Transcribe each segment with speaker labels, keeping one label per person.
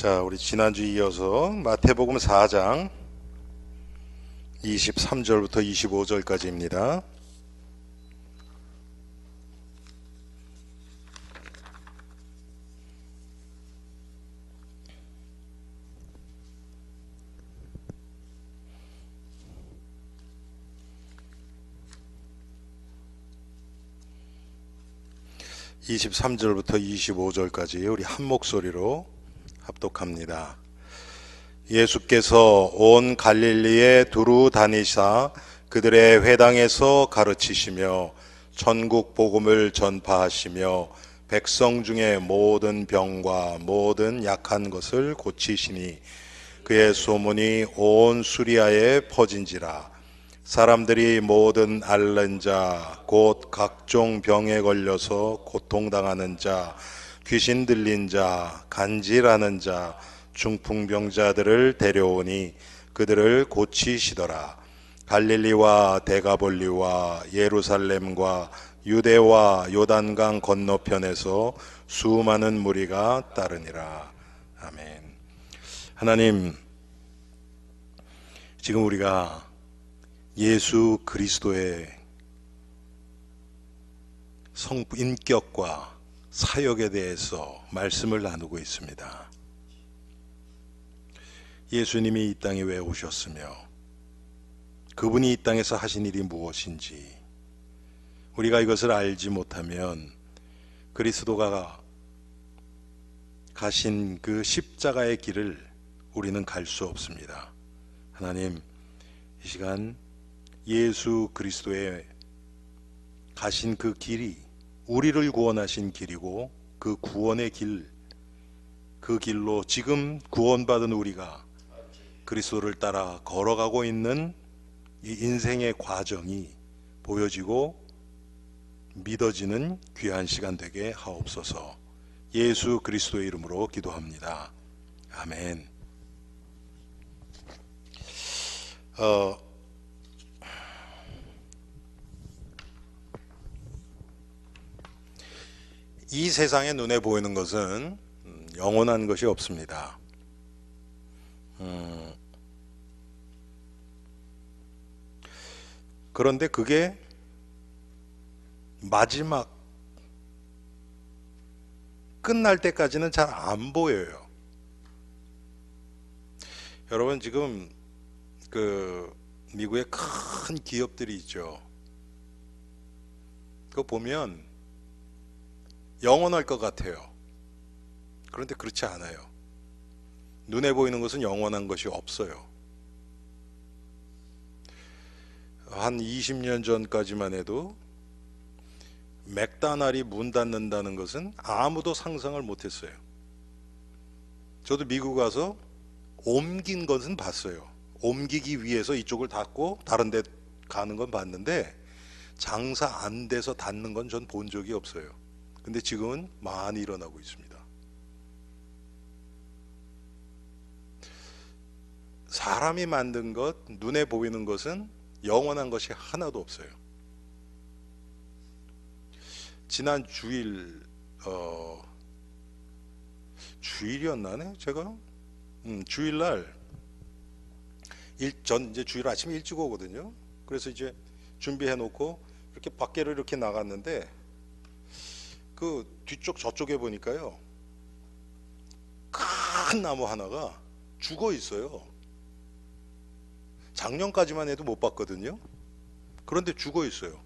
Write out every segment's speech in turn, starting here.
Speaker 1: 자, 우리 지난주 이어서 마태복음 4장 23절부터 25절까지입니다. (23절부터 25절까지) 우리 한 목소리로 합독합니다. 예수께서 온 갈릴리에 두루 다니사 그들의 회당에서 가르치시며 천국 복음을 전파하시며 백성 중에 모든 병과 모든 약한 것을 고치시니 그의 소문이 온 수리아에 퍼진지라. 사람들이 모든 앓는 자, 곧 각종 병에 걸려서 고통당하는 자, 귀신 들린 자, 간질하는 자, 중풍병자들을 데려오니 그들을 고치시더라. 갈릴리와 데가볼리와 예루살렘과 유대와 요단강 건너편에서 수많은 무리가 따르니라. 아멘. 하나님, 지금 우리가 예수 그리스도의 인격과 사역에 대해서 말씀을 나누고 있습니다. 예수님이 이 땅에 왜 오셨으며 그분이 이 땅에서 하신 일이 무엇인지 우리가 이것을 알지 못하면 그리스도가 가신 그 십자가의 길을 우리는 갈 수 없습니다. 하나님, 이 시간 예수 그리스도의 가신 그 길이 우리를 구원하신 길이고 그 구원의 길, 그 길로 지금 구원받은 우리가 그리스도를 따라 걸어가고 있는 이 인생의 과정이 보여지고 믿어지는 귀한 시간 되게 하옵소서. 예수 그리스도의 이름으로 기도합니다. 아멘. 이 세상에 눈에 보이는 것은 영원한 것이 없습니다. 그런데 그게 마지막 끝날 때까지는 잘 안 보여요. 여러분, 지금 그 미국의 큰 기업들이 있죠. 그거 보면 영원할 것 같아요. 그런데 그렇지 않아요. 눈에 보이는 것은 영원한 것이 없어요. 한 20년 전까지만 해도 맥도날드이 문 닫는다는 것은 아무도 상상을 못했어요. 저도 미국 가서 옮긴 것은 봤어요. 옮기기 위해서 이쪽을 닫고 다른 데 가는 건 봤는데 장사 안 돼서 닫는 건 전 본 적이 없어요. 근데 지금은 많이 일어나고 있습니다. 사람이 만든 것, 눈에 보이는 것은 영원한 것이 하나도 없어요. 지난 주일이었나네? 제가 주일날 전 이제 주일 아침 일찍 오거든요. 그래서 이제 준비해 놓고 이렇게 밖으로 이렇게 나갔는데 그 뒤쪽 저쪽에 보니까요, 큰 나무 하나가 죽어 있어요. 작년까지만 해도 못 봤거든요. 그런데 죽어 있어요.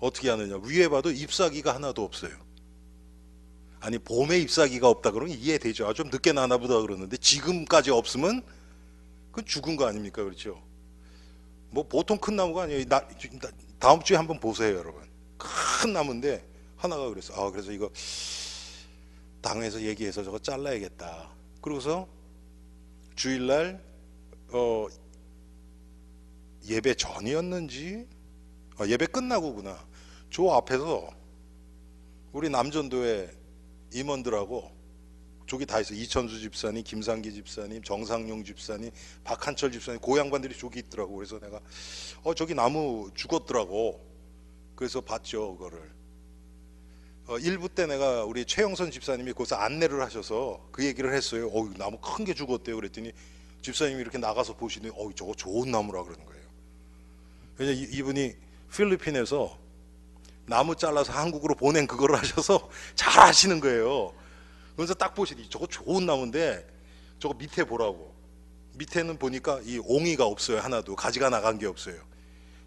Speaker 1: 어떻게 하느냐, 위에 봐도 잎사귀가 하나도 없어요. 아니, 봄에 잎사귀가 없다 그러면 이해되죠. 좀 늦게 나나 보다 그러는데 지금까지 없으면 그건 죽은 거 아닙니까? 그렇죠? 뭐 보통 큰 나무가 아니에요. 다음 주에 한번 보세요, 여러분. 큰 나무인데 하나가 그랬어. 그래서 이거 당에서 얘기해서 저거 잘라야겠다. 그러고서 주일날 예배 전이었는지 예배 끝나고구나. 저 앞에서 우리 남전도회 임원들하고 저기 다 있어. 이천수 집사님, 김상기 집사님, 정상용 집사님, 박한철 집사님, 그 양반들이 저기 있더라고. 그래서 내가 저기 나무 죽었더라고. 그래서 봤죠, 그거를. 일부 때 내가 우리 최영선 집사님이 거기서 안내를 하셔서 그 얘기를 했어요. 나무 큰 게 죽었대요. 그랬더니 집사님이 이렇게 나가서 보시더니 저거 좋은 나무라 그러는 거예요. 왜냐 이분이 필리핀에서 나무 잘라서 한국으로 보낸 그거를 하셔서 잘 아시는 거예요. 그래서 딱 보시더니 저거 좋은 나무인데 저거 밑에 보라고. 밑에는 보니까 이 옹이가 없어요. 하나도 가지가 나간 게 없어요.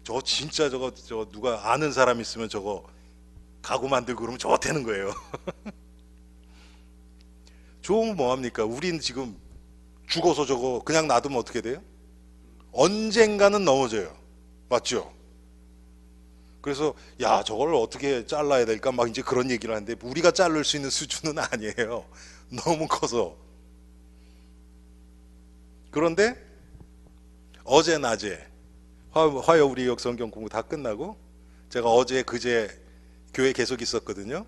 Speaker 1: 저거 진짜 저거 누가 아는 사람 있으면 저거 가구 만들고 그러면 저거 되는 거예요. 좋으면 뭐합니까? 우린 지금 죽어서 저거 그냥 놔두면 어떻게 돼요? 언젠가는 넘어져요. 맞죠? 그래서 야 저걸 어떻게 잘라야 될까 막 이제 그런 얘기를 하는데 우리가 자를 수 있는 수준은 아니에요. 너무 커서. 그런데 어제 낮에 화요 우리 역 성경 공부 다 끝나고 제가 어제 그제 교회 계속 있었거든요.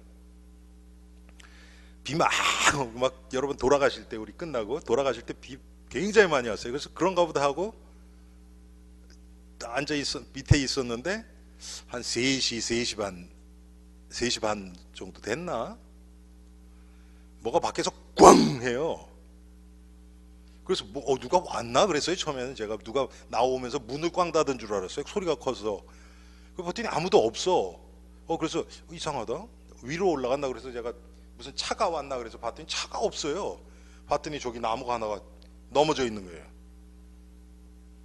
Speaker 1: 비 막 여러분 돌아가실 때 우리 끝나고 돌아가실 때 비 굉장히 많이 왔어요. 그래서 그런가 보다 하고 밑에 있었는데 한 3시 반 정도 됐나? 뭐가 밖에서 꽝 해요. 그래서 누가 왔나 그랬어요. 처음에는 제가 누가 나오면서 문을 꽝 닫은 줄 알았어요. 소리가 커서. 봤더니 아무도 없어. 그래서 이상하다. 위로 올라갔나 그래서 제가 무슨 차가 왔나 그래서 봤더니 차가 없어요. 봤더니 저기 나무가 하나가 넘어져 있는 거예요.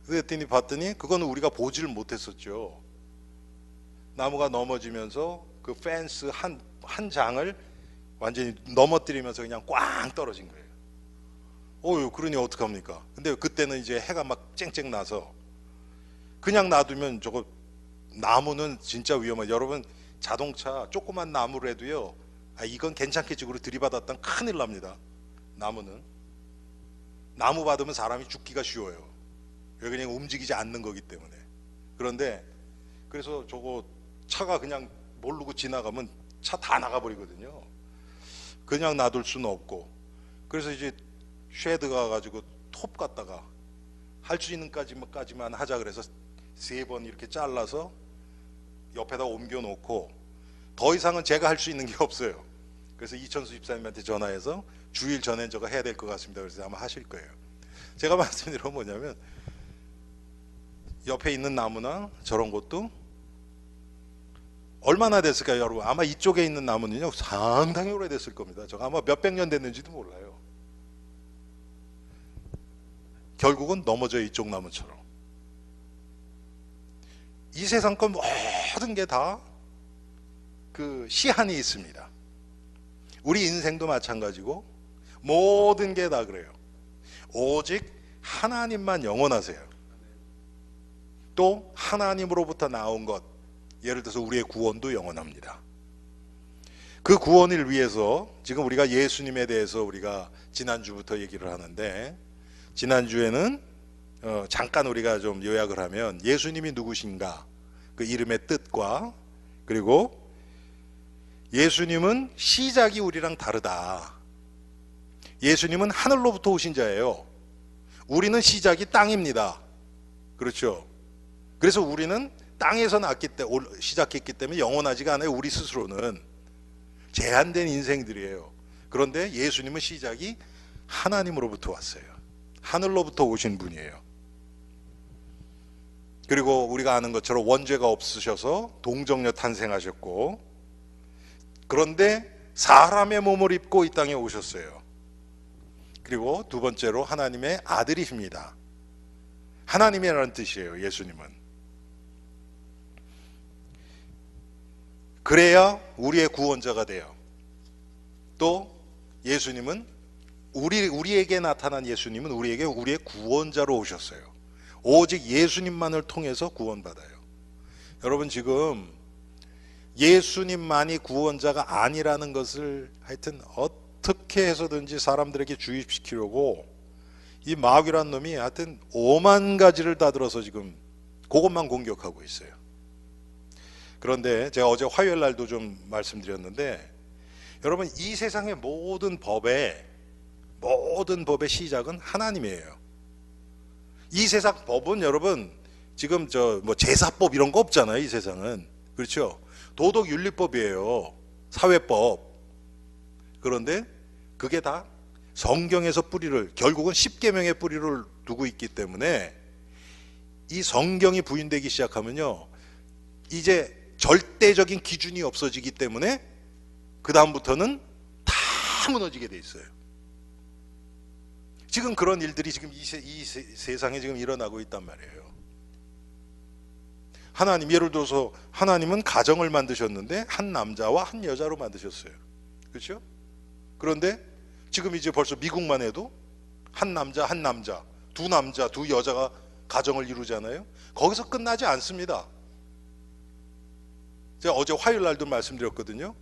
Speaker 1: 그랬더니 봤더니 그거는 우리가 보지를 못했었죠. 나무가 넘어지면서 그 펜스 한 장을 완전히 넘어뜨리면서 그냥 꽝 떨어진 거예요. 그러니 어떡합니까? 근데 그때는 이제 해가 막 쨍쨍 나서 그냥 놔두면 저거 나무는 진짜 위험해요. 여러분 자동차 조그만 나무라도요. 이건 괜찮겠지 그러고 들이받았다면 큰일 납니다. 나무 받으면 사람이 죽기가 쉬워요. 왜 그냥 움직이지 않는 거기 때문에. 그런데 그래서 저거 차가 그냥 모르고 지나가면 차 다 나가버리거든요. 그냥 놔둘 수는 없고. 그래서 이제 쉐드 가가지고 톱 갖다가 할 수 있는 까지만 하자 그래서 3번 이렇게 잘라서 옆에다 옮겨 놓고 더 이상은 제가 할 수 있는 게 없어요. 그래서 이천수 집사님한테 전화해서 주일 전엔 저거 해야 될 것 같습니다. 그래서 아마 하실 거예요. 제가 말씀드린 건 뭐냐면 옆에 있는 나무나 저런 것도 얼마나 됐을까요, 여러분? 아마 이쪽에 있는 나무는요 상당히 오래됐을 겁니다. 저거 아마 몇백 년 됐는지도 몰라요. 결국은 넘어져요, 이쪽 나무처럼. 이 세상 건 모든 게 다 그 시한이 있습니다. 우리 인생도 마찬가지고 모든 게 다 그래요. 오직 하나님만 영원하세요. 또 하나님으로부터 나온 것, 예를 들어서 우리의 구원도 영원합니다. 그 구원을 위해서 지금 우리가 예수님에 대해서 우리가 지난주부터 얘기를 하는데, 지난주에는 잠깐 우리가 좀 요약을 하면 예수님이 누구신가, 그 이름의 뜻과, 그리고 예수님은 시작이 우리랑 다르다. 예수님은 하늘로부터 오신 자예요. 우리는 시작이 땅입니다. 그렇죠? 그래서 우리는 땅에서 시작했기 때문에 영원하지가 않아요. 우리 스스로는 제한된 인생들이에요. 그런데 예수님은 시작이 하나님으로부터 왔어요. 하늘로부터 오신 분이에요. 그리고 우리가 아는 것처럼 원죄가 없으셔서 동정녀 탄생하셨고, 그런데 사람의 몸을 입고 이 땅에 오셨어요. 그리고 두 번째로 하나님의 아들이십니다. 하나님이라는 뜻이에요, 예수님은. 그래야 우리의 구원자가 돼요. 또 예수님은 우리에게 나타난 예수님은 우리에게 우리의 구원자로 오셨어요. 오직 예수님만을 통해서 구원받아요. 여러분 지금 예수님만이 구원자가 아니라는 것을 하여튼 어떻게 해서든지 사람들에게 주입시키려고 이 마귀란 놈이 하여튼 오만 가지를 다 들어서 지금 그것만 공격하고 있어요. 그런데 제가 어제 화요일 날도 좀 말씀드렸는데, 여러분 이 세상의 모든 법의 시작은 하나님이에요. 이 세상 법은 여러분 지금 제사법 이런 거 없잖아요. 이 세상은. 그렇죠? 도덕윤리법이에요. 사회법. 그런데 그게 다 성경에서 뿌리를, 결국은 십계명의 뿌리를 두고 있기 때문에 이 성경이 부인되기 시작하면요, 이제 절대적인 기준이 없어지기 때문에 그 다음부터는 다 무너지게 돼 있어요. 지금 그런 일들이 지금 이 세상에 지금 일어나고 있단 말이에요. 하나님, 예를 들어서 하나님은 가정을 만드셨는데 한 남자와 한 여자로 만드셨어요. 그렇죠? 그런데 지금 이제 벌써 미국만 해도 한 남자, 두 남자, 두 여자가 가정을 이루잖아요. 거기서 끝나지 않습니다. 제가 어제 화요일 날도 말씀드렸거든요.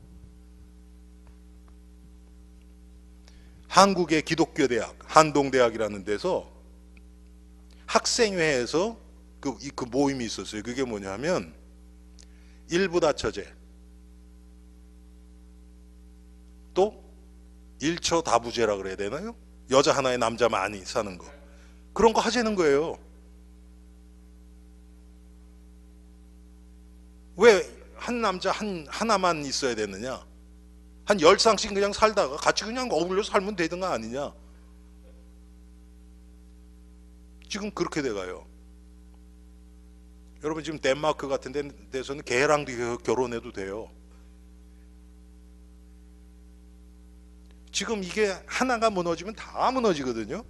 Speaker 1: 한국의 기독교 대학, 한동대학이라는 데서 학생회에서 그 모임이 있었어요. 그게 뭐냐면 일부다처제, 또 일처다부제라 그래야 되나요? 여자 하나에 남자 많이 사는 거, 그런 거 하자는 거예요. 왜 한 남자 하나만 있어야 되느냐? 한 10쌍씩 그냥 살다가 같이 그냥 어울려 살면 되는 거 아니냐? 지금 그렇게 돼가요. 여러분, 지금 덴마크 같은 데서는 개랑도 결혼해도 돼요. 지금 이게 하나가 무너지면 다 무너지거든요.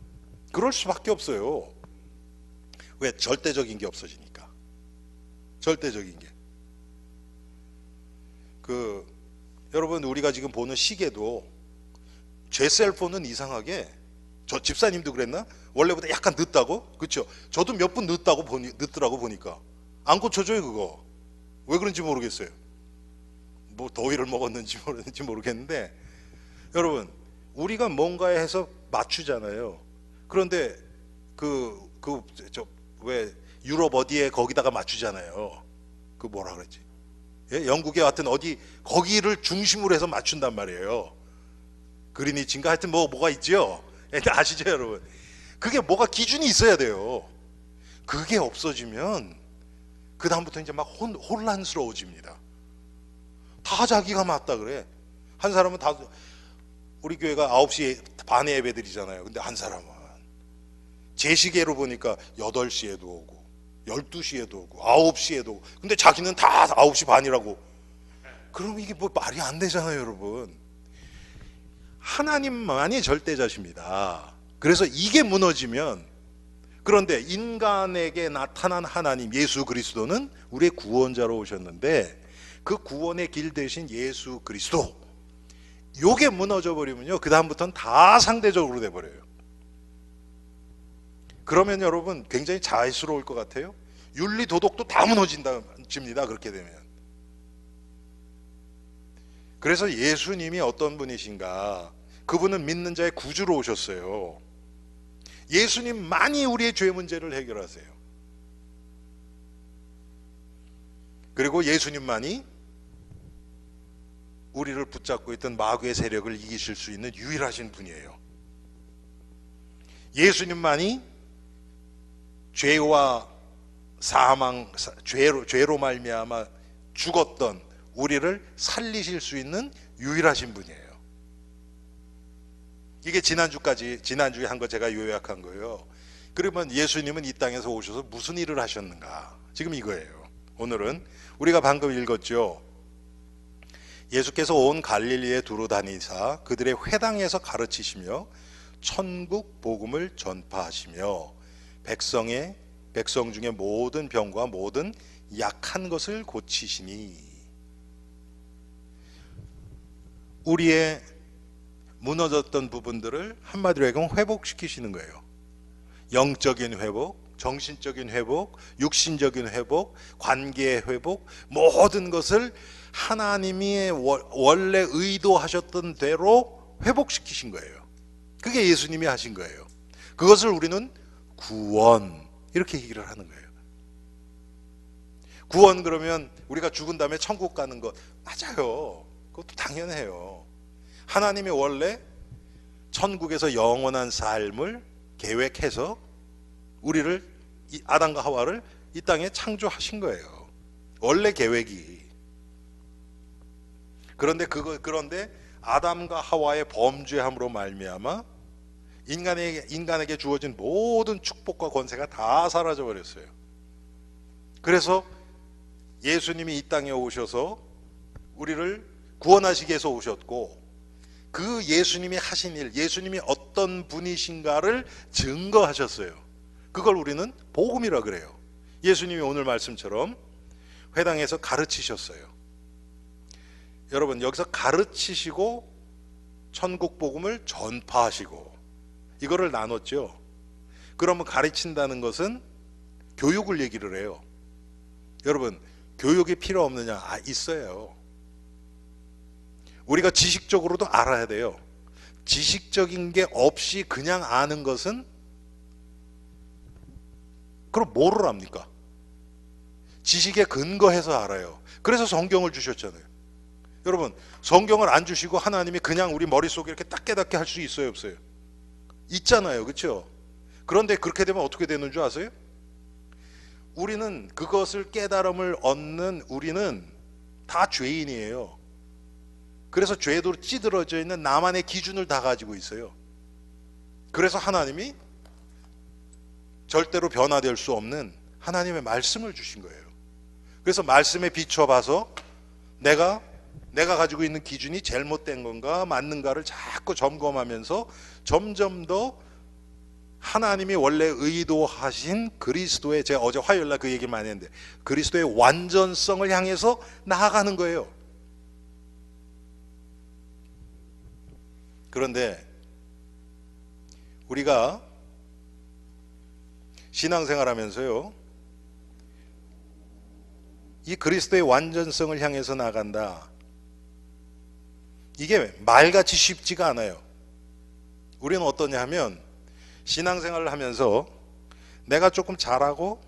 Speaker 1: 그럴 수밖에 없어요. 왜? 절대적인 게 없어지니까. 절대적인 게. 여러분, 우리가 지금 보는 시계도, 제 셀폰은 이상하게, 저 집사님도 그랬나? 원래보다 약간 늦다고? 그렇죠? 저도 몇 분 늦더라고 보니까. 안 고쳐줘요 그거. 왜 그런지 모르겠어요. 뭐 더위를 먹었는지 모르겠는데, 여러분, 우리가 뭔가에 해서 맞추잖아요. 그런데 왜 유럽 어디에 거기다가 맞추잖아요. 그 뭐라 그랬지? 예? 영국에 하여튼 어디 거기를 중심으로 해서 맞춘단 말이에요. 그리니치인가 하여튼 뭐가 있죠. 아시죠 여러분? 그게 뭐가 기준이 있어야 돼요. 그게 없어지면 그 다음부터 이제 막 혼란스러워집니다. 다 자기가 맞다 그래. 한 사람은 다, 우리 교회가 9시 반에 예배드리잖아요. 근데 한 사람은 제 시계로 보니까 8시에도 오고 12시에도 오고 9시에도 오고, 근데 자기는 다 9시 반이라고. 그럼 이게 뭐 말이 안 되잖아요 여러분. 하나님만이 절대자십니다. 그래서 이게 무너지면, 그런데 인간에게 나타난 하나님 예수 그리스도는 우리의 구원자로 오셨는데, 그 구원의 길 대신 예수 그리스도, 요게 무너져 버리면요, 그 다음부터는 다 상대적으로 돼버려요. 그러면 여러분 굉장히 자애스러울 것 같아요. 윤리 도덕도 다 무너집니다 그렇게 되면. 그래서 예수님이 어떤 분이신가? 그분은 믿는 자의 구주로 오셨어요. 예수님만이 우리의 죄 문제를 해결하세요. 그리고 예수님만이 우리를 붙잡고 있던 마귀의 세력을 이기실 수 있는 유일하신 분이에요. 예수님만이 죄와 사망, 죄로 말미암아 죽었던 우리를 살리실 수 있는 유일하신 분이에요. 이게 지난주에 한 거 제가 요약한 거예요. 그러면 예수님은 이 땅에서 오셔서 무슨 일을 하셨는가? 지금 이거예요. 오늘은 우리가 방금 읽었죠. 예수께서 온 갈릴리에 두루 다니사 그들의 회당에서 가르치시며 천국 복음을 전파하시며 백성 중에 모든 병과 모든 약한 것을 고치시니, 우리의 무너졌던 부분들을 한마디로 얘기하면 회복시키시는 거예요. 영적인 회복, 정신적인 회복, 육신적인 회복, 관계의 회복, 모든 것을 하나님이 원래 의도하셨던 대로 회복시키신 거예요. 그게 예수님이 하신 거예요. 그것을 우리는 구원, 이렇게 얘기를 하는 거예요. 구원, 그러면 우리가 죽은 다음에 천국 가는 것 맞아요. 그것도 당연해요. 하나님이 원래 천국에서 영원한 삶을 계획해서 우리를, 아담과 하와를 이 땅에 창조하신 거예요. 원래 계획이. 그런데 아담과 하와의 범죄함으로 말미암아 인간에게 주어진 모든 축복과 권세가 다 사라져 버렸어요. 그래서 예수님이 이 땅에 오셔서 우리를 구원하시기 위해서 오셨고, 그 예수님이 하신 일, 예수님이 어떤 분이신가를 증거하셨어요. 그걸 우리는 복음이라 그래요. 예수님이 오늘 말씀처럼 회당에서 가르치셨어요. 여러분, 여기서 가르치시고 천국 복음을 전파하시고 이거를 나눴죠. 그러면 가르친다는 것은 교육을 얘기를 해요. 여러분, 교육이 필요 없느냐? 있어요. 우리가 지식적으로도 알아야 돼요. 지식적인 게 없이 그냥 아는 것은, 그럼 뭐를 압니까? 지식에 근거해서 알아요. 그래서 성경을 주셨잖아요. 여러분, 성경을 안 주시고 하나님이 그냥 우리 머릿속에 이렇게 딱 깨닫게 할 수 있어요, 없어요? 있잖아요, 그렇죠? 그런데 그렇게 되면 어떻게 되는 줄 아세요? 우리는 그것을 깨달음을 얻는 우리는 다 죄인이에요. 그래서 죄도 찌들어져 있는 나만의 기준을 다 가지고 있어요. 그래서 하나님이 절대로 변화될 수 없는 하나님의 말씀을 주신 거예요. 그래서 말씀에 비춰봐서 내가 가지고 있는 기준이 잘못된 건가 맞는가를 자꾸 점검하면서 점점 더 하나님이 원래 의도하신 그리스도의, 제가 어제 화요일날 그 얘기를 많이 했는데, 그리스도의 완전성을 향해서 나아가는 거예요. 그런데 우리가 신앙생활 하면서요, 이 그리스도의 완전성을 향해서 나간다, 이게 말같이 쉽지가 않아요. 우리는 어떠냐 하면 신앙생활을 하면서 내가 조금 잘하고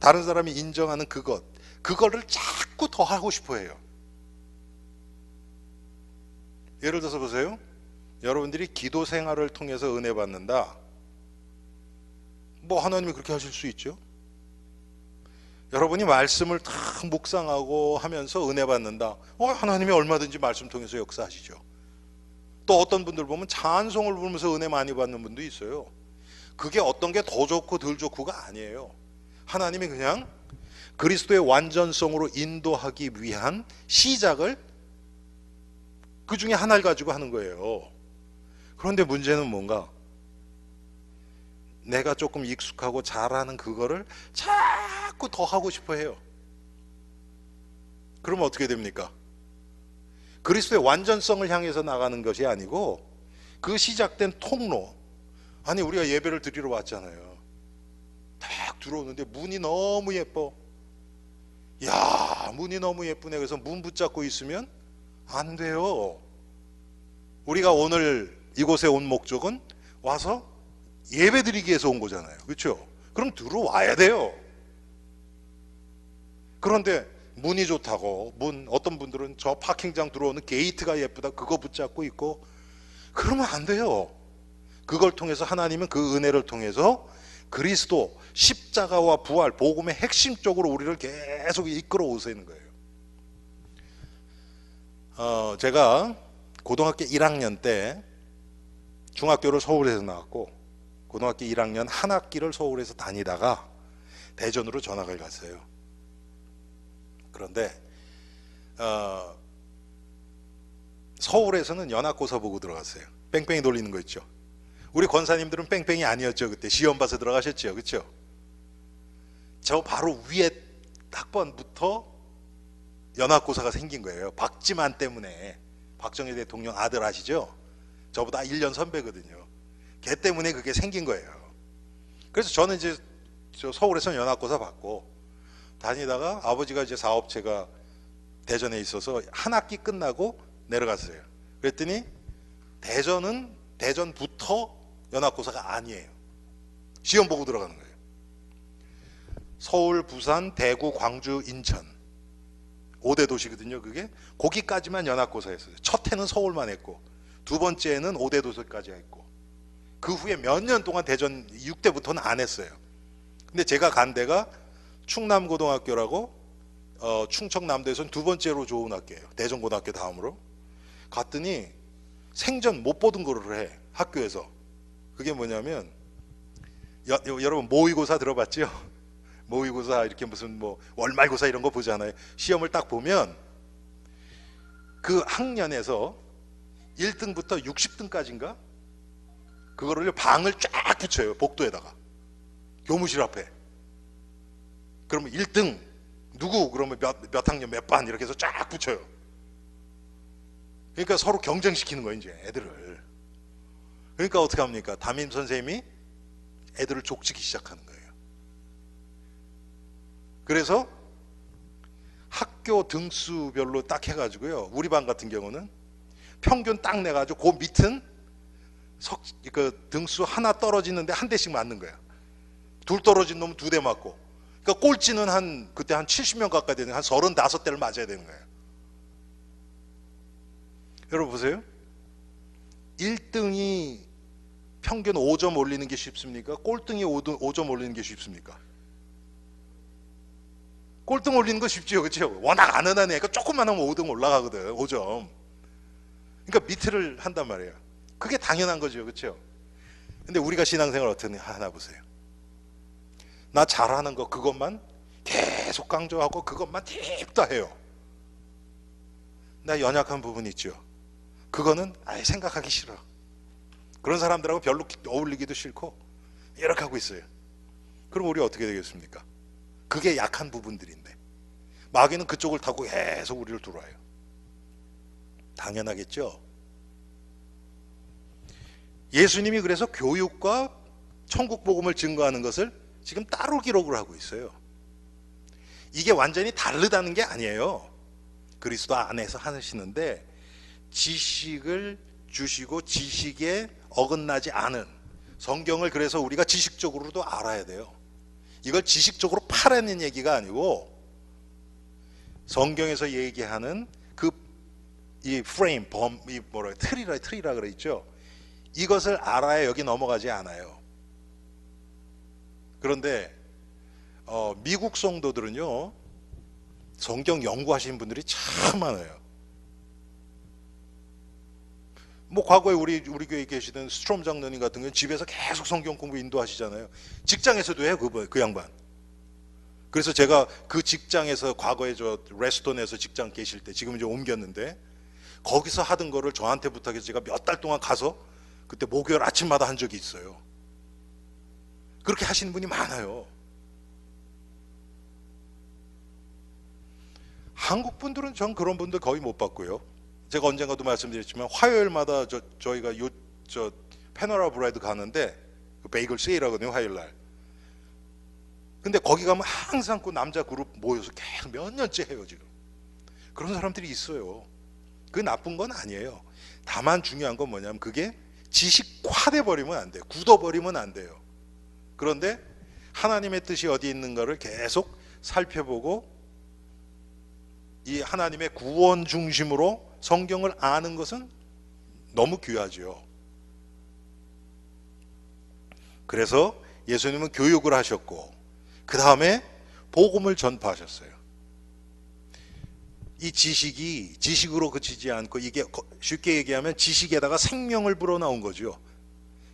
Speaker 1: 다른 사람이 인정하는 그거를 자꾸 더 하고 싶어 해요. 예를 들어서 보세요. 여러분들이 기도 생활을 통해서 은혜 받는다. 뭐 하나님이 그렇게 하실 수 있죠. 여러분이 말씀을 다 묵상하고 하면서 은혜 받는다. 하나님이 얼마든지 말씀 통해서 역사하시죠. 또 어떤 분들 보면 찬송을 부르면서 은혜 많이 받는 분도 있어요. 그게 어떤 게 더 좋고 덜 좋고가 아니에요. 하나님이 그냥 그리스도의 완전성으로 인도하기 위한 시작을 그 중에 하나를 가지고 하는 거예요. 그런데 문제는 뭔가, 내가 조금 익숙하고 잘하는 그거를 자꾸 더 하고 싶어 해요. 그러면 어떻게 됩니까? 그리스도의 완전성을 향해서 나가는 것이 아니고 그 시작된 통로, 아니 우리가 예배를 드리러 왔잖아요. 딱 들어오는데 문이 너무 예뻐. 야, 문이 너무 예쁘네. 그래서 문 붙잡고 있으면 안 돼요. 우리가 오늘 이곳에 온 목적은 와서 예배 드리기 위해서 온 거잖아요. 그렇죠? 그럼 들어와야 돼요. 그런데 문이 좋다고, 어떤 분들은 저 파킹장 들어오는 게이트가 예쁘다, 그거 붙잡고 있고, 그러면 안 돼요. 그걸 통해서 하나님은 그 은혜를 통해서 그리스도 십자가와 부활, 복음의 핵심 쪽으로 우리를 계속 이끌어 오시는 거예요. 제가 고등학교 1학년 때, 중학교를 서울에서 나왔고 고등학교 1학년 한 학기를 서울에서 다니다가 대전으로 전학을 갔어요. 그런데 서울에서는 연합고사 보고 들어갔어요. 뺑뺑이 돌리는 거 있죠. 우리 권사님들은 뺑뺑이 아니었죠. 그때 시험 봐서 들어가셨죠. 그렇죠? 저 바로 위에 학번부터 연합고사가 생긴 거예요. 박지만 때문에. 박정희 대통령 아들 아시죠? 저보다 1년 선배거든요. 걔 때문에 그게 생긴 거예요. 그래서 저는 이제 서울에서 연합고사 받고 다니다가 아버지가 이제 사업체가 대전에 있어서 한 학기 끝나고 내려갔어요. 그랬더니 대전은 대전부터 연합고사가 아니에요. 시험 보고 들어가는 거예요. 서울, 부산, 대구, 광주, 인천 5대 도시거든요. 그게 거기까지만 연합고사였어요. 첫 해는 서울만 했고 두 번째는 5대 도시까지 했고 그 후에 몇 년 동안 대전 6대부터는 안 했어요. 근데 제가 간 데가 충남고등학교라고 충청남도에서는 두 번째로 좋은 학교예요. 대전고등학교 다음으로. 갔더니 생전 못 보던 거를 해, 학교에서. 그게 뭐냐면 여러분 모의고사 들어봤죠? 모의고사 이렇게 무슨 뭐 월말고사 이런 거 보잖아요. 시험을 딱 보면 그 학년에서 1등부터 60등까지인가 그거를 방을 쫙 붙여요. 복도에다가 교무실 앞에. 그러면 1등 누구 그러면 몇 학년 몇 반 이렇게 해서 쫙 붙여요. 그러니까 서로 경쟁시키는 거예요, 이제 애들을. 그러니까 어떻게 합니까? 담임 선생님이 애들을 족치기 시작하는 거예요. 그래서 학교 등수별로 딱 해가지고요. 우리 반 같은 경우는 평균 딱 내가지고 그 밑은 그 등수 하나 떨어지는데 한 대씩 맞는 거야. 둘 떨어진 놈은 두 대 맞고. 그러니까 꼴찌는 그때 한 70명 가까이 되는 한 35대를 맞아야 되는 거예요. 여러분 보세요. 1등이 평균 5점 올리는 게 쉽습니까? 꼴등이 5점 올리는 게 쉽습니까? 꼴등 올리는 거 쉽지요, 그렇죠? 워낙 안 하는 애가 조금만 하면 5등 올라가거든, 5점. 그러니까 밑을 한단 말이에요. 그게 당연한 거죠, 그렇죠? 근데 우리가 신앙생활 어떻게 하나 보세요. 나 잘하는 거 그것만 계속 강조하고 그것만 딥다 해요. 나 연약한 부분 있죠. 그거는 아예 생각하기 싫어. 그런 사람들하고 별로 어울리기도 싫고 이렇게 하고 있어요. 그럼 우리 어떻게 되겠습니까? 그게 약한 부분들인데 마귀는 그쪽을 타고 계속 우리를 들어와요. 당연하겠죠. 예수님이 그래서 교육과 천국 복음을 증거하는 것을 지금 따로 기록을 하고 있어요. 이게 완전히 다르다는 게 아니에요. 그리스도 안에서 하시는데 지식을 주시고 지식에 어긋나지 않은 성경을 그래서 우리가 지식적으로도 알아야 돼요. 이걸 지식적으로 파라는 얘기가 아니고 성경에서 얘기하는 이 프레임, 틀이라 그랬죠. 이것을 알아야 여기 넘어가지 않아요. 그런데 미국 성도들은요, 성경 연구하시는 분들이 참 많아요. 뭐 과거에 우리 교회에 계시던 스트롬 장로님 같은 경우는 집에서 계속 성경 공부 인도하시잖아요. 직장에서도 해요, 그 양반. 그래서 제가 그 직장에서 과거에 저 레스톤에서 직장 계실 때 지금 이제 옮겼는데 거기서 하던 거를 저한테 부탁해서 제가 몇 달 동안 가서 그때 목요일 아침마다 한 적이 있어요. 그렇게 하시는 분이 많아요. 한국 분들은 전 그런 분들 거의 못 봤고요. 제가 언젠가도 말씀드렸지만 화요일마다 저희가 패너라 브라이드 가는데 그 베이글 세일하거든요, 화요일 날. 근데 거기 가면 항상 그 남자 그룹 모여서 계속 몇 년째 해요, 지금. 그런 사람들이 있어요. 그게 나쁜 건 아니에요. 다만 중요한 건 뭐냐면 그게 지식화돼 버리면 안 돼요. 굳어버리면 안 돼요. 그런데 하나님의 뜻이 어디 있는가를 계속 살펴보고 이 하나님의 구원 중심으로 성경을 아는 것은 너무 귀하죠. 그래서 예수님은 교육을 하셨고 그 다음에 복음을 전파하셨어요. 이 지식이 지식으로 그치지 않고 이게 쉽게 얘기하면 지식에다가 생명을 불어넣은 거죠.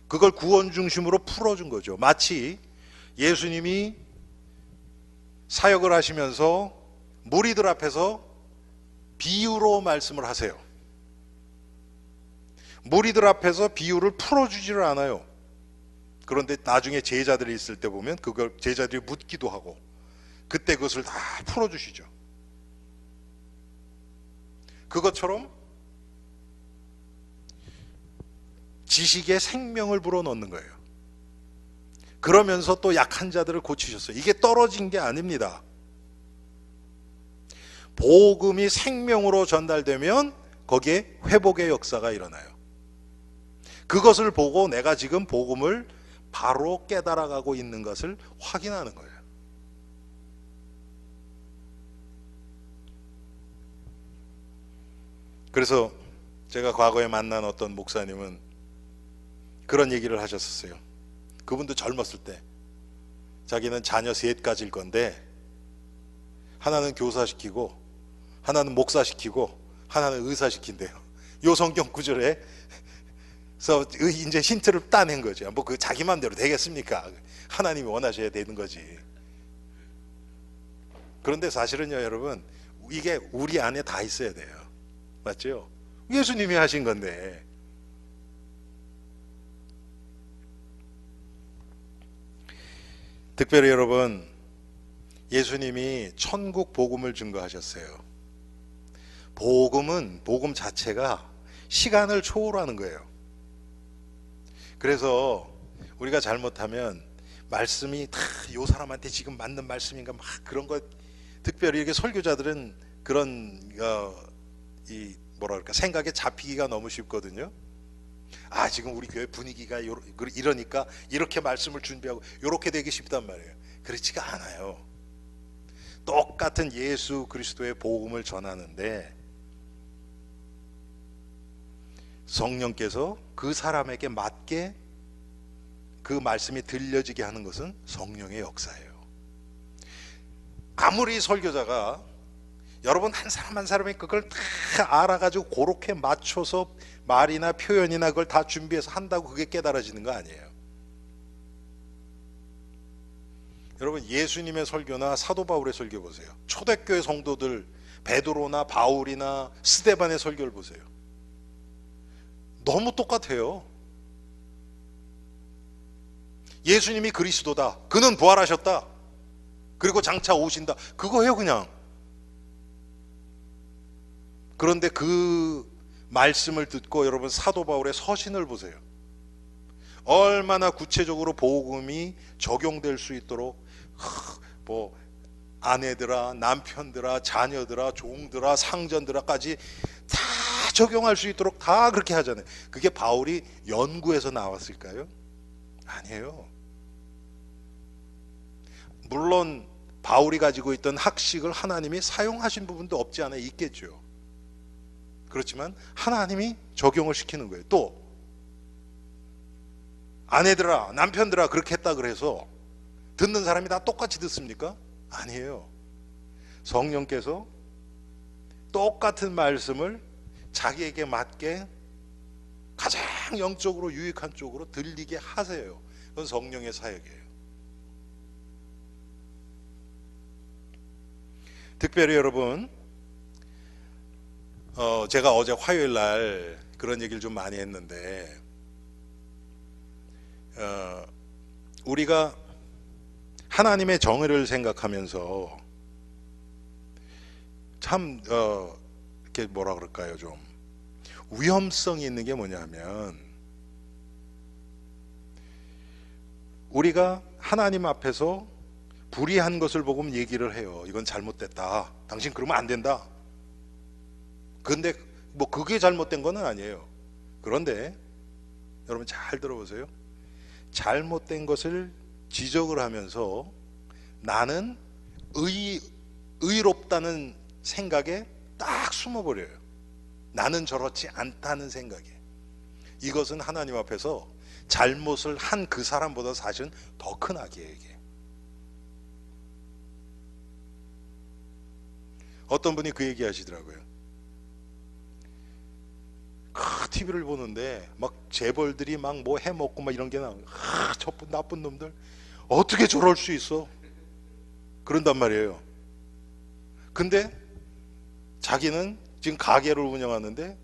Speaker 1: 그걸 구원 중심으로 풀어준 거죠. 마치 예수님이 사역을 하시면서 무리들 앞에서 비유로 말씀을 하세요. 무리들 앞에서 비유를 풀어주지를 않아요. 그런데 나중에 제자들이 있을 때 보면 그걸 제자들이 묻기도 하고 그때 그것을 다 풀어주시죠. 그것처럼 지식에 생명을 불어넣는 거예요. 그러면서 또 약한 자들을 고치셨어요. 이게 떨어진 게 아닙니다. 복음이 생명으로 전달되면 거기에 회복의 역사가 일어나요. 그것을 보고 내가 지금 복음을 바로 깨달아가고 있는 것을 확인하는 거예요. 그래서 제가 과거에 만난 어떤 목사님은 그런 얘기를 하셨었어요. 그분도 젊었을 때 자기는 자녀 셋 가질 건데 하나는 교사시키고 하나는 목사시키고 하나는 의사시킨대요. 요 성경 구절에서 이제 힌트를 따낸 거죠. 뭐 그 자기 마음대로 되겠습니까? 하나님이 원하셔야 되는 거지. 그런데 사실은요, 여러분, 이게 우리 안에 다 있어야 돼요. 맞죠? 예수님이 하신 건데. 특별히 여러분, 예수님이 천국 복음을 증거하셨어요. 복음 자체가 시간을 초월하는 거예요. 그래서 우리가 잘못하면 말씀이 다 요 사람한테 지금 맞는 말씀인가 막 그런 거, 특별히 이렇게 설교자들은 그런 이 뭐라 그럴까, 생각에 잡히기가 너무 쉽거든요. 아, 지금 우리 교회 분위기가 이러니까 이렇게 말씀을 준비하고 이렇게 되기 쉽단 말이에요. 그렇지가 않아요. 똑같은 예수 그리스도의 복음을 전하는데 성령께서 그 사람에게 맞게 그 말씀이 들려지게 하는 것은 성령의 역사예요. 아무리 설교자가 여러분 한 사람 한 사람이 그걸 다 알아가지고 그렇게 맞춰서 말이나 표현이나 그걸 다 준비해서 한다고 그게 깨달아지는 거 아니에요. 여러분, 예수님의 설교나 사도 바울의 설교 보세요. 초대교회 성도들 베드로나 바울이나 스데반의 설교를 보세요. 너무 똑같아요. 예수님이 그리스도다, 그는 부활하셨다, 그리고 장차 오신다, 그거예요 그냥. 그런데 그 말씀을 듣고 여러분 사도 바울의 서신을 보세요. 얼마나 구체적으로 복음이 적용될 수 있도록 뭐 아내들아, 남편들아, 자녀들아, 종들아, 상전들아까지 다 적용할 수 있도록 다 그렇게 하잖아요. 그게 바울이 연구해서 나왔을까요? 아니에요. 물론 바울이 가지고 있던 학식을 하나님이 사용하신 부분도 없지 않아 있겠죠. 그렇지만 하나님이 적용을 시키는 거예요. 또 아내들아, 남편들아 그렇게 했다 그래서 듣는 사람이 다 똑같이 듣습니까? 아니에요. 성령께서 똑같은 말씀을 자기에게 맞게 가장 영적으로 유익한 쪽으로 들리게 하세요. 그건 성령의 사역이에요. 특별히 여러분, 제가 어제 화요일 날 그런 얘기를 좀 많이 했는데, 우리가 하나님의 정의를 생각하면서 참 이렇게 뭐라 그럴까요, 좀 위험성이 있는 게 뭐냐면, 우리가 하나님 앞에서 불의한 것을 보고 얘기를 해요. 이건 잘못됐다, 당신 그러면 안 된다. 근데 뭐 그게 잘못된 건 아니에요. 그런데 여러분 잘 들어보세요. 잘못된 것을 지적을 하면서 나는 의롭다는 생각에 딱 숨어버려요. 나는 저렇지 않다는 생각에. 이것은 하나님 앞에서 잘못을 한 그 사람보다 사실은 더 큰 악이에요. 이게 어떤 분이 그 얘기 하시더라고요. TV를 보는데 막 재벌들이 막 뭐 해먹고 막 이런 게 나와요. 저 나쁜 놈들 어떻게 저럴 수 있어? 그런단 말이에요. 근데 자기는 지금 가게를 운영하는데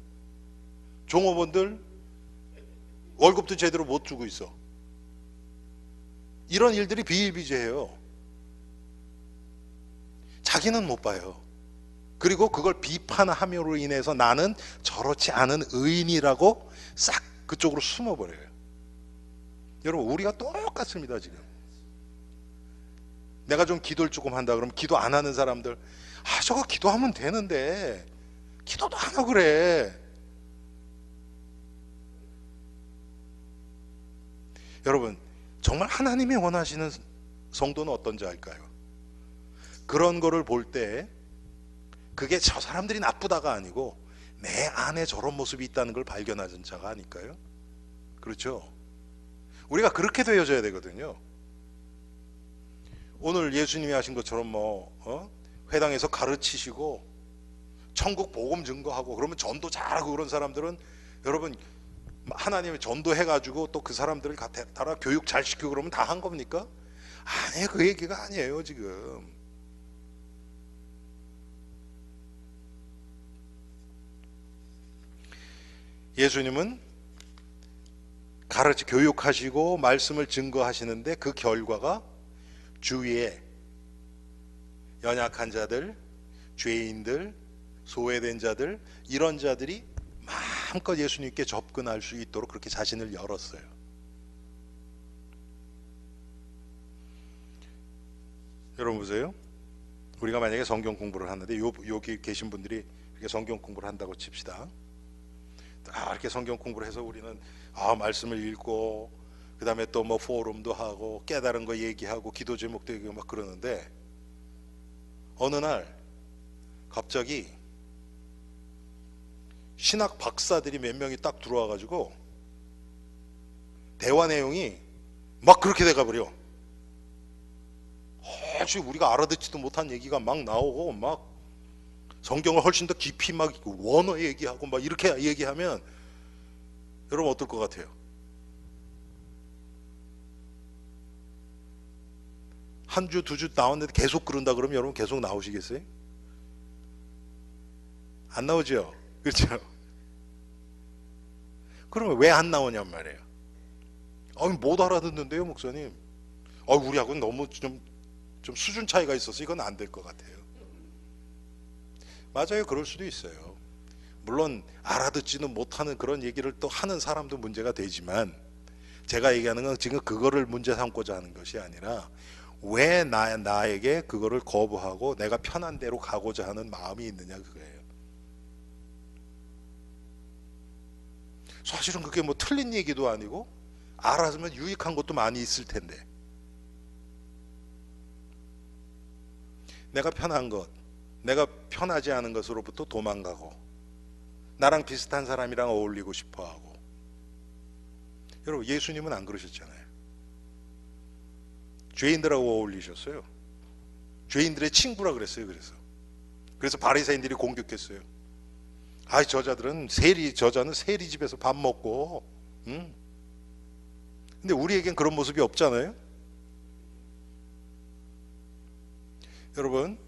Speaker 1: 종업원들 월급도 제대로 못 주고 있어. 이런 일들이 비일비재해요. 자기는 못 봐요. 그리고 그걸 비판함으로 인해서 나는 저렇지 않은 의인이라고 싹 그쪽으로 숨어버려요. 여러분, 우리가 똑같습니다. 지금 내가 좀 기도를 조금 한다 그러면 기도 안 하는 사람들, 아 저거 기도하면 되는데 기도도 안 하고 그래. 여러분, 정말 하나님이 원하시는 성도는 어떤지 알까요? 그런 거를 볼 때 그게 저 사람들이 나쁘다가 아니고 내 안에 저런 모습이 있다는 걸 발견하는 자가 아닐까요? 그렇죠? 우리가 그렇게 되어져야 되거든요. 오늘 예수님이 하신 것처럼 회당에서 가르치시고 천국 복음 증거하고 그러면 전도 잘하고 그런 사람들은 여러분 하나님이 전도해가지고 또 그 사람들을 따라 교육 잘 시키고 그러면 다 한 겁니까? 아니에요. 그 얘기가 아니에요 지금. 예수님은 가르치 교육하시고 말씀을 증거하시는데 그 결과가 주위에 연약한 자들, 죄인들, 소외된 자들 이런 자들이 마음껏 예수님께 접근할 수 있도록 그렇게 자신을 열었어요. 여러분 보세요. 우리가 만약에 성경 공부를 하는데 여기 계신 분들이 이렇게 성경 공부를 한다고 칩시다. 이렇게 성경 공부를 해서 우리는 말씀을 읽고 그 다음에 또 뭐 포럼도 하고 깨달은 거 얘기하고 기도 제목도 얘기하고 막 그러는데 어느 날 갑자기 신학 박사들이 몇 명이 딱 들어와 가지고 대화 내용이 막 그렇게 돼가 버려. 우리가 알아듣지도 못한 얘기가 막 나오고 막 성경을 훨씬 더 깊이 막 원어 얘기하고 막 이렇게 얘기하면 여러분 어떨 것 같아요? 한 주, 두 주 나왔는데 계속 그런다 그러면 여러분 계속 나오시겠어요? 안 나오죠? 그렇죠? 그러면 왜 안 나오냔 말이에요. 못 알아듣는데요, 목사님. 우리하고는 너무 좀 수준 차이가 있어서 이건 안 될 것 같아요. 맞아요. 그럴 수도 있어요. 물론 알아듣지는 못하는 그런 얘기를 또 하는 사람도 문제가 되지만 제가 얘기하는 건 지금 그거를 문제 삼고자 하는 것이 아니라 왜 나에게 그거를 거부하고 내가 편한 대로 가고자 하는 마음이 있느냐 그거예요. 사실은 그게 뭐 틀린 얘기도 아니고 알았으면 유익한 것도 많이 있을 텐데 내가 편한 것, 내가 편하지 않은 것으로부터 도망가고 나랑 비슷한 사람이랑 어울리고 싶어하고. 여러분 예수님은 안 그러셨잖아요. 죄인들하고 어울리셨어요. 죄인들의 친구라 그랬어요. 그래서 바리새인들이 공격했어요. 저자는 세리집에서 밥 먹고 근데 우리에겐 그런 모습이 없잖아요. 여러분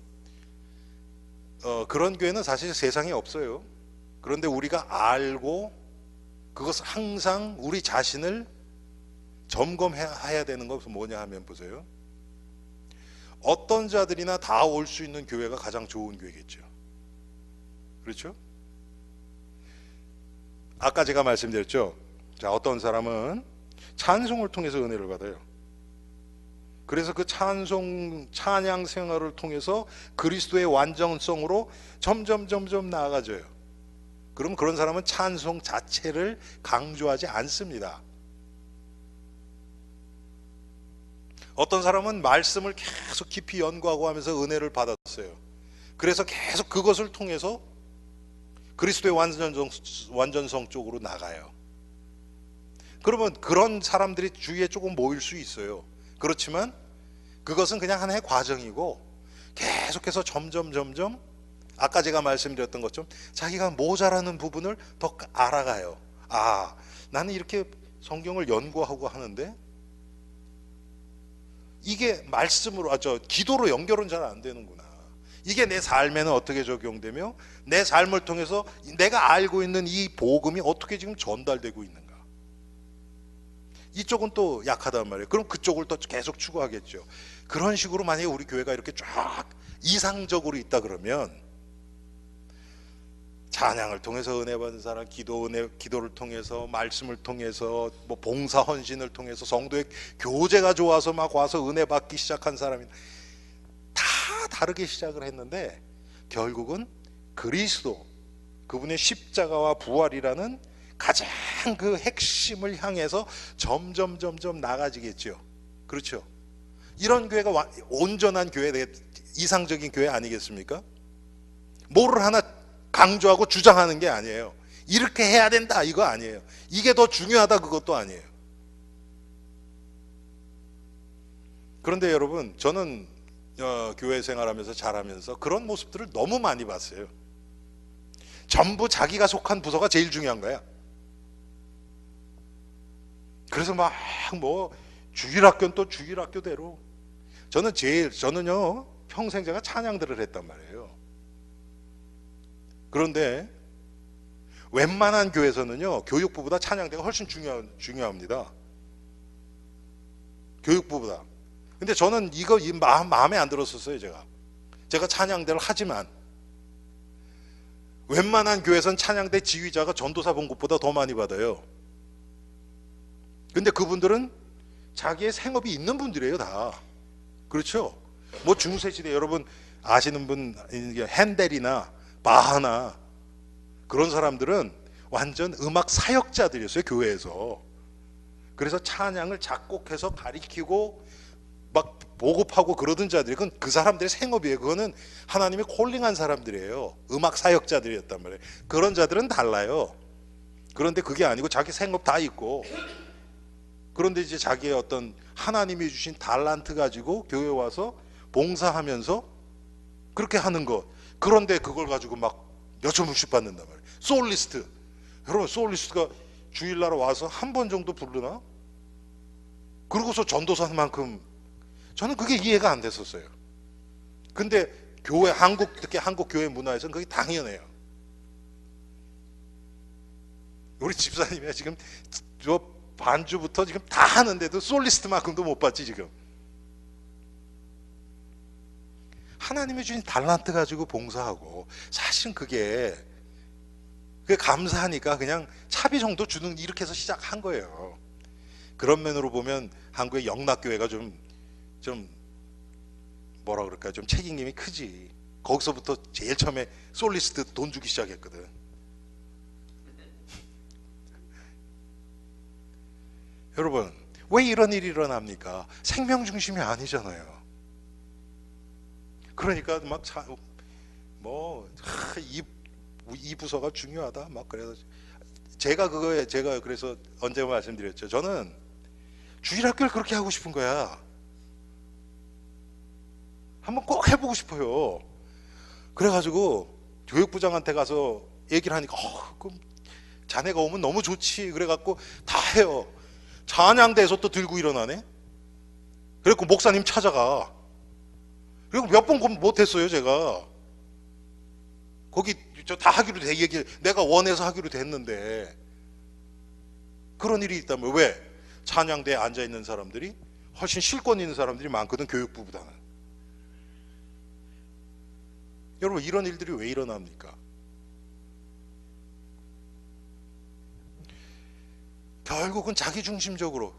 Speaker 1: 그런 교회는 사실 세상에 없어요. 그런데 우리가 알고 그것을 항상 우리 자신을 점검해야 되는 것은 뭐냐 하면 보세요. 어떤 자들이나 다 올 수 있는 교회가 가장 좋은 교회겠죠. 그렇죠? 아까 제가 말씀드렸죠. 자, 어떤 사람은 찬송을 통해서 은혜를 받아요. 그래서 그 찬양 생활을 통해서 그리스도의 완전성으로 점점 나아가져요. 그럼 그런 사람은 찬송 자체를 강조하지 않습니다. 어떤 사람은 말씀을 계속 깊이 연구하고 하면서 은혜를 받았어요. 그래서 계속 그것을 통해서 그리스도의 완전성 쪽으로 나가요. 그러면 그런 사람들이 주위에 조금 모일 수 있어요. 그렇지만 그것은 그냥 하나의 과정이고 계속해서 점점 아까 제가 말씀드렸던 것처럼 자기가 모자라는 부분을 더 알아가요. 나는 이렇게 성경을 연구하고 하는데 이게 말씀으로 기도로 연결은 잘 안 되는구나. 이게 내 삶에는 어떻게 적용되며 내 삶을 통해서 내가 알고 있는 이 복음이 어떻게 지금 전달되고 있는가. 이쪽은 또 약하단 말이에요. 그럼 그쪽을 또 계속 추구하겠죠. 그런 식으로 만약에 우리 교회가 이렇게 쫙 이상적으로 있다 그러면 찬양을 통해서 은혜 받은 사람, 기도를 통해서 말씀을 통해서 뭐 봉사 헌신을 통해서 성도의 교제가 좋아서 막 와서 은혜 받기 시작한 사람이 다 다르게 시작을 했는데 결국은 그리스도 그분의 십자가와 부활이라는 가장 그 핵심을 향해서 점점 나가지겠죠. 그렇죠? 이런 교회가 온전한 교회, 이상적인 교회 아니겠습니까? 뭐를 하나 강조하고 주장하는 게 아니에요. 이렇게 해야 된다 이거 아니에요. 이게 더 중요하다 그것도 아니에요. 그런데 여러분 저는 교회 생활하면서 자라면서 그런 모습들을 너무 많이 봤어요. 전부 자기가 속한 부서가 제일 중요한 거야. 그래서 막 뭐 주일학교는 또 주일학교대로 저는요 평생 제가 찬양들을 했단 말이에요. 그런데 웬만한 교회에서는요 교육부보다 찬양대가 훨씬 중요합니다. 교육부보다. 근데 저는 이거 마음에 안 들었었어요. 제가 찬양대를 하지만 웬만한 교회에서는 찬양대 지휘자가 전도사 봉급보다 더 많이 받아요. 근데 그분들은 자기의 생업이 있는 분들이에요, 다. 그렇죠? 뭐 중세 시대 여러분 아시는 분 핸델이나 바하나 그런 사람들은 완전 음악 사역자들이었어요, 교회에서. 그래서 찬양을 작곡해서 가리키고 막 보급하고 그러던 자들이 그건 그 사람들의 생업이에요. 그거는 하나님이 콜링한 사람들이에요. 음악 사역자들이었단 말이에요. 그런 자들은 달라요. 그런데 그게 아니고 자기 생업 다 있고, 그런데 이제 자기의 어떤 하나님이 주신 달란트 가지고 교회 와서 봉사하면서 그렇게 하는 것. 그런데 그걸 가지고 막 몇천 불씩 받는단 말이에요. 소울리스트. 여러분 소울리스트가 주일날 와서 한 번 정도 부르나? 그러고서 전도사는 만큼 저는 그게 이해가 안 됐었어요. 근데 교회 특히 한국 교회 문화에서는 그게 당연해요. 우리 집사님이 지금 저 반주부터 지금 다 하는데도 솔리스트만큼도 못 받지 지금. 하나님이 주신 달란트 가지고 봉사하고 사실은 그게 감사하니까 그냥 차비 정도 주는 이렇게 해서 시작한 거예요. 그런 면으로 보면 한국의 영락교회가 좀 뭐라 그럴까요? 좀 책임감이 크지. 거기서부터 제일 처음에 솔리스트 돈 주기 시작했거든. 여러분 왜 이런 일이 일어납니까? 생명 중심이 아니잖아요. 그러니까 막 이 부서가 중요하다 막 그래서 제가 그래서 언제 말씀드렸죠. 저는 주일학교를 그렇게 하고 싶은 거야. 한번 꼭 해보고 싶어요. 그래가지고 교육부장한테 가서 얘기를 하니까 그럼 자네가 오면 너무 좋지. 그래갖고 다 해요. 찬양대에서 또 들고 일어나네. 그래갖고 목사님 찾아가. 그리고 몇 번 못했어요 제가. 거기 저 다 하기로 내가 원해서 하기로 됐는데 그런 일이 있다면 왜? 찬양대에 앉아있는 사람들이 훨씬 실권 있는 사람들이 많거든, 교육부보다는. 여러분 이런 일들이 왜 일어납니까? 결국은 자기중심적으로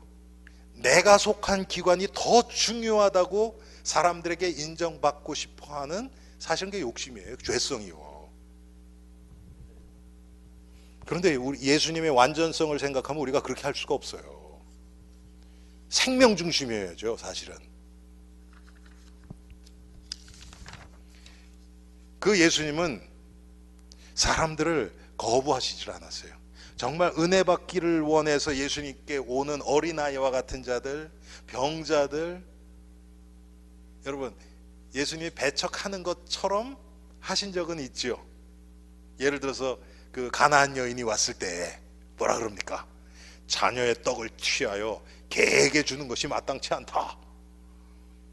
Speaker 1: 내가 속한 기관이 더 중요하다고 사람들에게 인정받고 싶어하는 사실은 그게 욕심이에요. 죄성이요. 그런데 우리 예수님의 완전성을 생각하면 우리가 그렇게 할 수가 없어요. 생명 중심이어야죠, 사실은. 그 예수님은 사람들을 거부하시질 않았어요. 정말 은혜 받기를 원해서 예수님께 오는 어린아이와 같은 자들, 병자들, 여러분 예수님이 배척하는 것처럼 하신 적은 있죠. 예를 들어서 그 가나안 여인이 왔을 때 뭐라 그럽니까? 자녀의 떡을 취하여 개에게 주는 것이 마땅치 않다.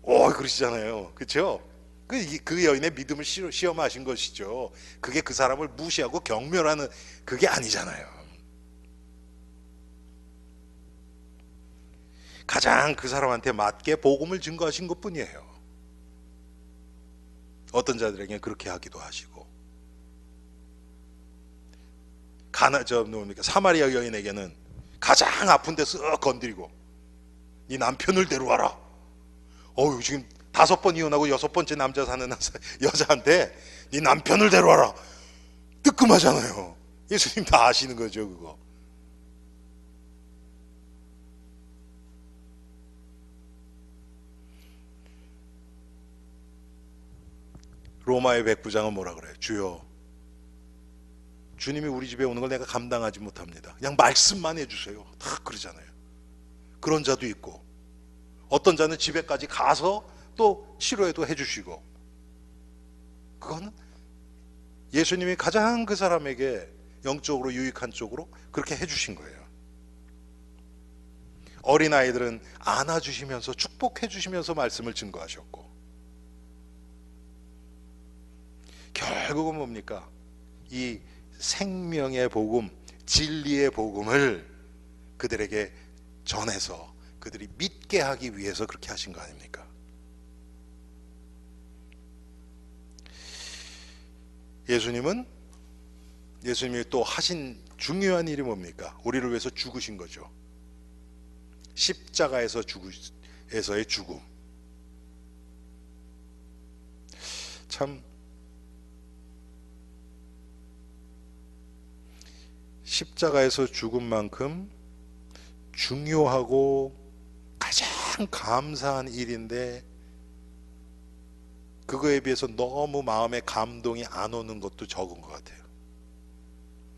Speaker 1: 그러시잖아요. 그렇죠? 그 여인의 믿음을 시험하신 것이죠. 그게 그 사람을 무시하고 경멸하는 그게 아니잖아요. 가장 그 사람한테 맞게 복음을 증거하신 것뿐이에요. 어떤 자들에게 그렇게 하기도 하시고, 사마리아 여인에게는 가장 아픈 데 쓱 건드리고 네 남편을 데려와라. 지금 5번 이혼하고 6번째 남자 사는 여자한테 네 남편을 데려와라. 뜨끔하잖아요. 예수님 다 아시는 거죠, 그거. 로마의 백부장은 뭐라 그래요? 주여, 주님이 우리 집에 오는 걸 내가 감당하지 못합니다. 그냥 말씀만 해주세요. 다 그러잖아요. 그런 자도 있고, 어떤 자는 집에까지 가서 또 싫어해도 해주시고, 그거는 예수님이 가장 그 사람에게 영적으로 유익한 쪽으로 그렇게 해주신 거예요. 어린아이들은 안아주시면서 축복해주시면서 말씀을 증거하셨고, 결국은 뭡니까? 이 생명의 복음, 진리의 복음을 그들에게 전해서 그들이 믿게 하기 위해서 그렇게 하신 거 아닙니까? 예수님이 또 하신 중요한 일이 뭡니까? 우리를 위해서 죽으신 거죠. 십자가에서의 죽음. 참 십자가에서 죽은 만큼 중요하고 가장 감사한 일인데, 그거에 비해서 너무 마음에 감동이 안 오는 것도 적은 것 같아요.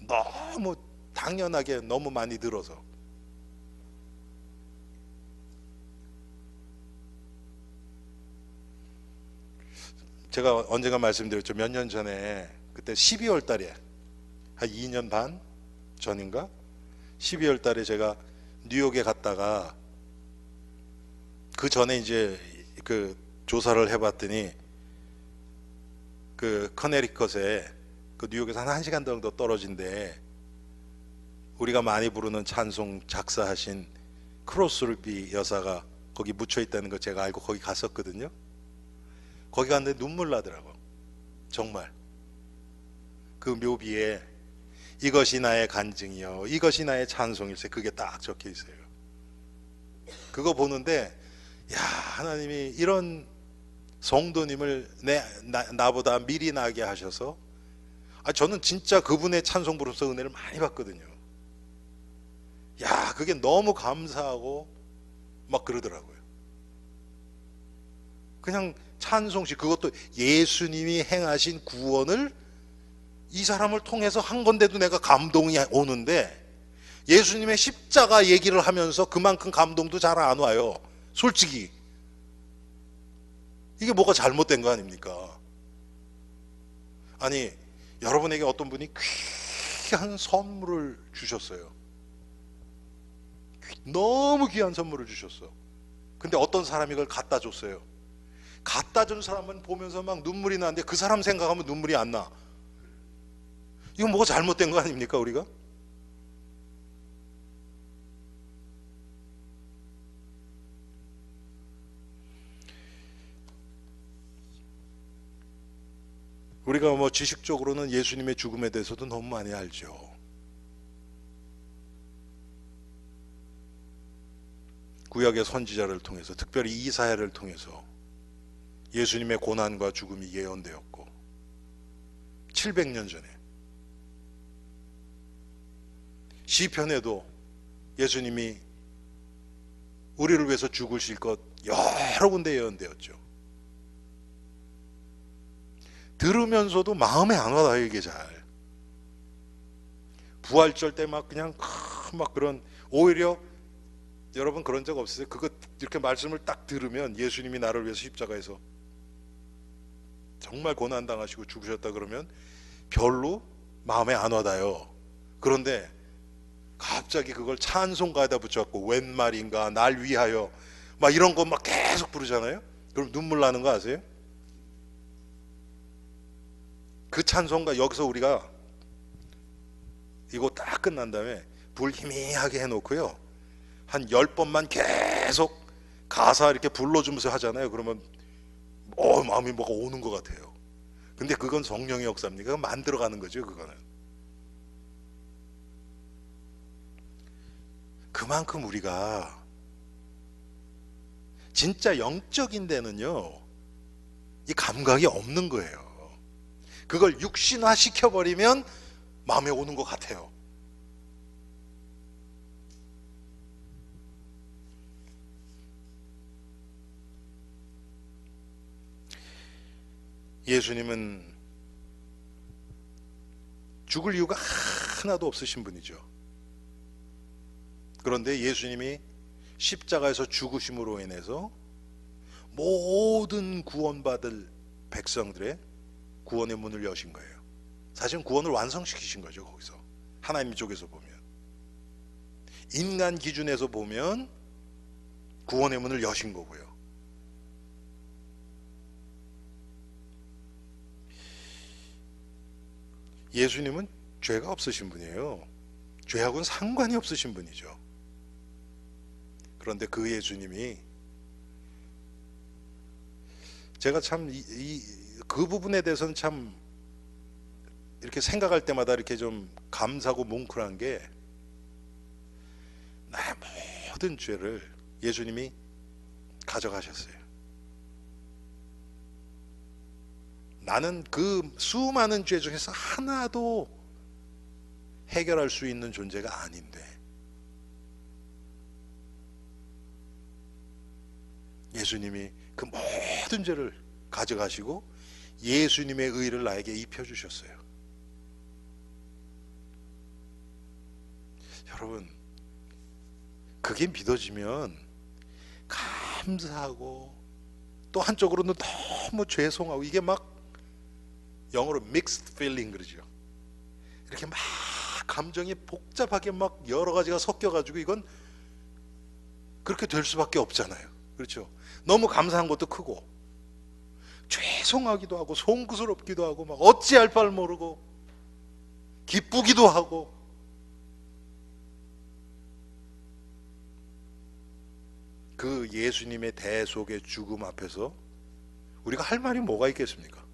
Speaker 1: 너무 당연하게 너무 많이 들어서. 제가 언젠가 말씀드렸죠. 몇 년 전에, 그때 12월 달에, 한 2년 반 전인가? 12월 달에 제가 뉴욕에 갔다가, 그 전에 이제 그 조사를 해봤더니, 그 커네리컷에, 그 뉴욕에서 한 1시간 정도 떨어진데, 우리가 많이 부르는 찬송 작사하신 크로스비 여사가 거기 묻혀 있다는 거 제가 알고 거기 갔었거든요. 거기 갔는데 눈물 나더라고. 정말 그 묘비에 이것이 나의 간증이요, 이것이 나의 찬송일세, 그게 딱 적혀 있어요. 그거 보는데, 야, 하나님이 이런 성도님을 나보다 미리 나게 하셔서, 저는 진짜 그분의 찬송 부르면서 은혜를 많이 받거든요. 야, 그게 너무 감사하고 막 그러더라고요. 그냥 찬송시, 그것도 예수님이 행하신 구원을 이 사람을 통해서 한 건데도 내가 감동이 오는데, 예수님의 십자가 얘기를 하면서 그만큼 감동도 잘 안 와요. 솔직히 이게 뭐가 잘못된 거 아닙니까? 아니, 여러분에게 어떤 분이 귀한 선물을 주셨어요. 너무 귀한 선물을 주셨어. 근데 어떤 사람이 그걸 갖다 줬어요. 갖다 준 사람은 보면서 막 눈물이 나는데 그 사람 생각하면 눈물이 안 나. 이건 뭐가 잘못된 거 아닙니까, 우리가? 우리가 뭐 지식적으로는 예수님의 죽음에 대해서도 너무 많이 알죠. 구약의 선지자를 통해서, 특별히 이사야를 통해서 예수님의 고난과 죽음이 예언되었고, 700년 전에 시편에도 예수님이 우리를 위해서 죽으실 것 여러 군데 예언되었죠. 들으면서도 마음에 안 와닿아요, 이게 잘. 부활절 때 막 그냥 막 그런, 오히려 여러분 그런 적 없으세요? 그거 이렇게 말씀을 딱 들으면, 예수님이 나를 위해서 십자가에서 정말 고난당하시고 죽으셨다 그러면 별로 마음에 안 와닿아요. 그런데 갑자기 그걸 찬송가에다 붙여갖고 웬 말인가 날 위하여 막 이런 거 막 계속 부르잖아요. 그럼 눈물 나는 거 아세요? 그 찬송가, 여기서 우리가 이거 딱 끝난 다음에 불 희미하게 해놓고요, 한 10번만 계속 가사 이렇게 불러주면서 하잖아요. 그러면 마음이 뭐가 오는 것 같아요. 근데 그건 성령의 역사입니까? 그건 만들어가는 거죠. 그거는 그만큼 우리가 진짜 영적인 데는요, 이 감각이 없는 거예요. 그걸 육신화 시켜버리면 마음에 오는 것 같아요. 예수님은 죽을 이유가 하나도 없으신 분이죠. 그런데 예수님이 십자가에서 죽으심으로 인해서 모든 구원받을 백성들의 구원의 문을 여신 거예요. 사실은 구원을 완성시키신 거죠. 거기서 하나님 쪽에서 보면, 인간 기준에서 보면 구원의 문을 여신 거고요. 예수님은 죄가 없으신 분이에요. 죄하고는 상관이 없으신 분이죠. 그런데 그 예수님이, 제가 참 그 부분에 대해서는 참 이렇게 생각할 때마다 이렇게 좀 감사하고 뭉클한 게, 나의 모든 죄를 예수님이 가져가셨어요. 나는 그 수많은 죄 중에서 하나도 해결할 수 있는 존재가 아닌데 예수님이 그 모든 죄를 가져가시고 예수님의 의를 나에게 입혀주셨어요. 여러분, 그게 믿어지면 감사하고 또 한쪽으로는 너무 죄송하고, 이게 막 영어로 mixed feeling 그러죠. 이렇게 막 감정이 복잡하게 막 여러 가지가 섞여가지고, 이건 그렇게 될 수밖에 없잖아요. 그렇죠? 너무 감사한 것도 크고 죄송하기도 하고 송구스럽기도 하고 막 어찌할 바를 모르고 기쁘기도 하고. 그 예수님의 대속의 죽음 앞에서 우리가 할 말이 뭐가 있겠습니까?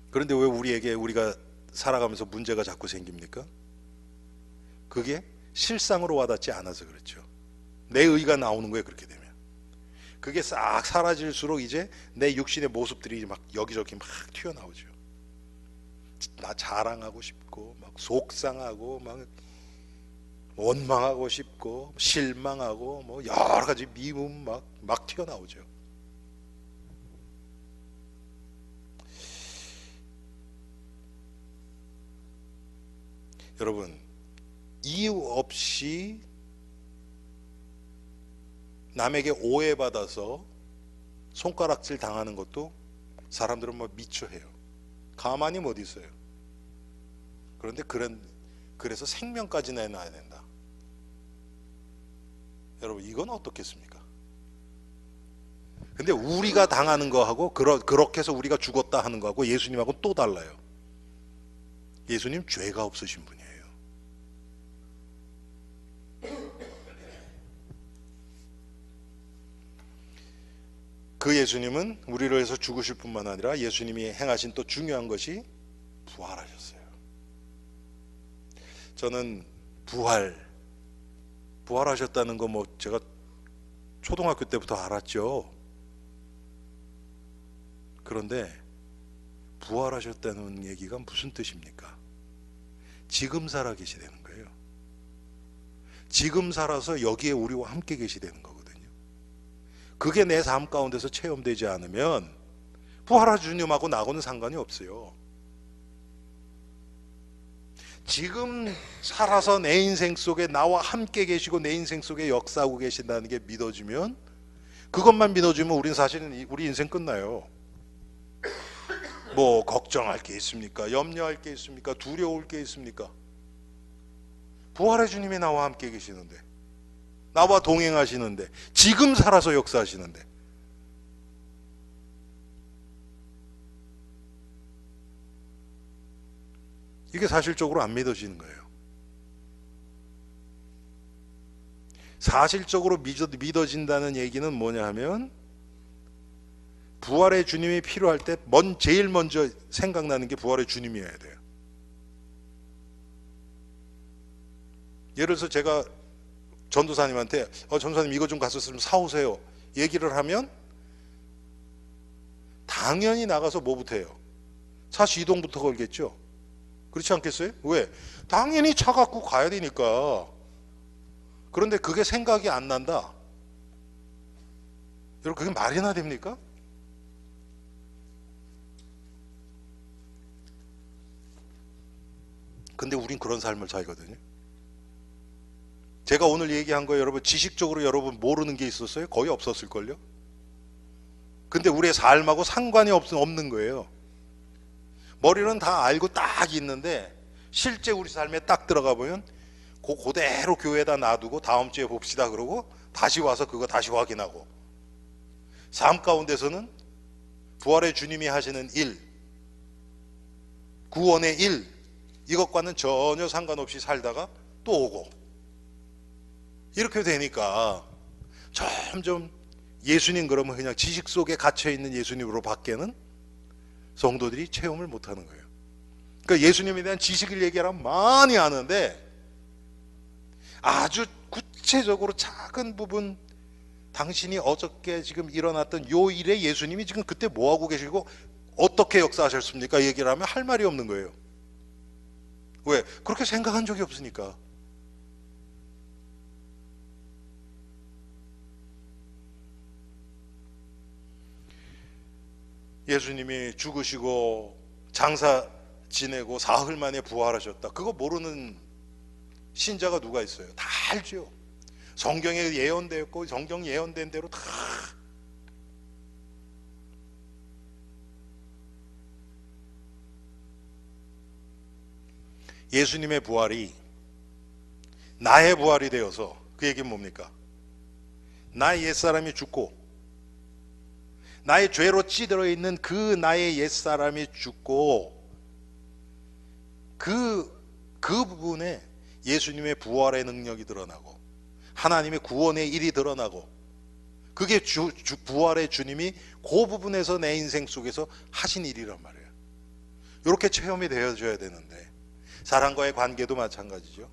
Speaker 1: 그런데 왜 우리가 살아가면서 문제가 자꾸 생깁니까? 그게 실상으로 와닿지 않아서 그렇죠. 내 의가 나오는 거예요. 그렇게 되면 그게 싹 사라질수록 이제 내 육신의 모습들이 막 여기저기 막 튀어나오죠. 나 자랑하고 싶고 막 속상하고 막 원망하고 싶고 실망하고 뭐 여러 가지 미움 막 튀어나오죠. 여러분, 이유 없이 남에게 오해받아서 손가락질 당하는 것도 사람들은 뭐 미처 해요. 가만히 못 있어요. 그런데 그래서 생명까지 내놔야 된다. 여러분, 이건 어떻겠습니까? 근데 우리가 당하는 거하고 그렇게 해서 우리가 죽었다 하는 거하고 예수님하고 또 달라요. 예수님 죄가 없으신 분이에요. 그 예수님은 우리를 위해서 죽으실 뿐만 아니라 예수님이 행하신 또 중요한 것이 부활하셨어요. 저는 부활하셨다는 거 뭐 제가 초등학교 때부터 알았죠. 그런데 부활하셨다는 얘기가 무슨 뜻입니까? 지금 살아 계시다는 거예요. 지금 살아서 여기에 우리와 함께 계시다는 거거든요. 그게 내 삶 가운데서 체험되지 않으면 부활하신 주님하고 나하고는 상관이 없어요. 지금 살아서 내 인생 속에 나와 함께 계시고 내 인생 속에 역사하고 계신다는 게 믿어지면, 그것만 믿어지면 우린 사실은 우리 인생 끝나요. 뭐 걱정할 게 있습니까? 염려할 게 있습니까? 두려울 게 있습니까? 부활의 주님이 나와 함께 계시는데, 나와 동행하시는데, 지금 살아서 역사하시는데, 이게 사실적으로 안 믿어지는 거예요. 사실적으로 믿어진다는 얘기는 뭐냐 하면, 부활의 주님이 필요할 때 제일 먼저 생각나는 게 부활의 주님이어야 돼요. 예를 들어서 제가 전도사님한테 전도사님 이거 좀 가서 좀 사오세요 얘기를 하면 당연히 나가서 뭐부터 해요? 차 시동부터 걸겠죠. 그렇지 않겠어요? 왜? 당연히 차 갖고 가야 되니까. 그런데 그게 생각이 안 난다. 여러분, 그게 말이나 됩니까? 근데 우린 그런 삶을 살거든요. 제가 오늘 얘기한 거 여러분 지식적으로 여러분 모르는 게 있었어요? 거의 없었을걸요? 근데 우리의 삶하고 상관이 없는 거예요. 머리는 다 알고 딱 있는데 실제 우리 삶에 딱 들어가 보면 그대로 교회에다 놔두고 다음 주에 봅시다 그러고 다시 와서 그거 다시 확인하고, 삶 가운데서는 부활의 주님이 하시는 일, 구원의 일, 이것과는 전혀 상관없이 살다가 또 오고, 이렇게 되니까 점점 예수님 그러면 그냥 지식 속에 갇혀있는 예수님으로 밖에는 성도들이 체험을 못하는 거예요. 그러니까 예수님에 대한 지식을 얘기하면 많이 아는데 아주 구체적으로 작은 부분, 당신이 어저께 지금 일어났던 요 일에 예수님이 지금 그때 뭐하고 계시고 어떻게 역사하셨습니까? 얘기를 하면 할 말이 없는 거예요. 왜? 그렇게 생각한 적이 없으니까. 예수님이 죽으시고 장사 지내고 사흘 만에 부활하셨다, 그거 모르는 신자가 누가 있어요? 다 알죠. 성경에 예언되었고 성경 예언된 대로 다. 예수님의 부활이 나의 부활이 되어서, 그 얘기는 뭡니까? 나의 옛사람이 죽고 나의 죄로 찌들어 있는 그 나의 옛사람이 죽고 그 부분에 예수님의 부활의 능력이 드러나고 하나님의 구원의 일이 드러나고, 그게 부활의 주님이 그 부분에서 내 인생 속에서 하신 일이란 말이에요. 이렇게 체험이 되어져야 되는데, 사람과의 관계도 마찬가지죠.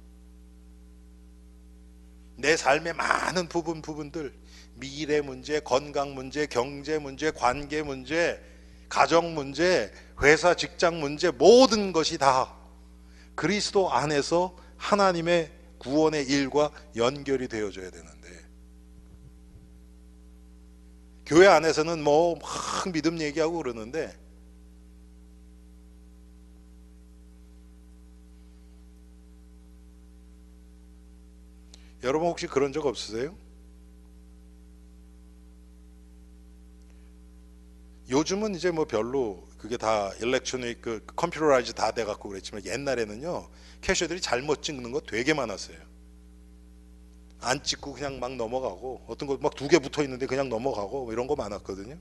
Speaker 1: 내 삶의 많은 부분들, 미래 문제, 건강 문제, 경제 문제, 관계 문제, 가정 문제, 회사 직장 문제, 모든 것이 다 그리스도 안에서 하나님의 구원의 일과 연결이 되어져야 되는데, 교회 안에서는 뭐 막 믿음 얘기하고 그러는데 여러분 혹시 그런 적 없으세요? 요즘은 이제 뭐 별로 그게 다 일렉트로닉 컴퓨터라이즈 다 돼갖고 그랬지만, 옛날에는요 캐셔들이 잘못 찍는 거 되게 많았어요. 안 찍고 그냥 막 넘어가고, 어떤 거 막 2개 붙어 있는데 그냥 넘어가고, 뭐 이런 거 많았거든요.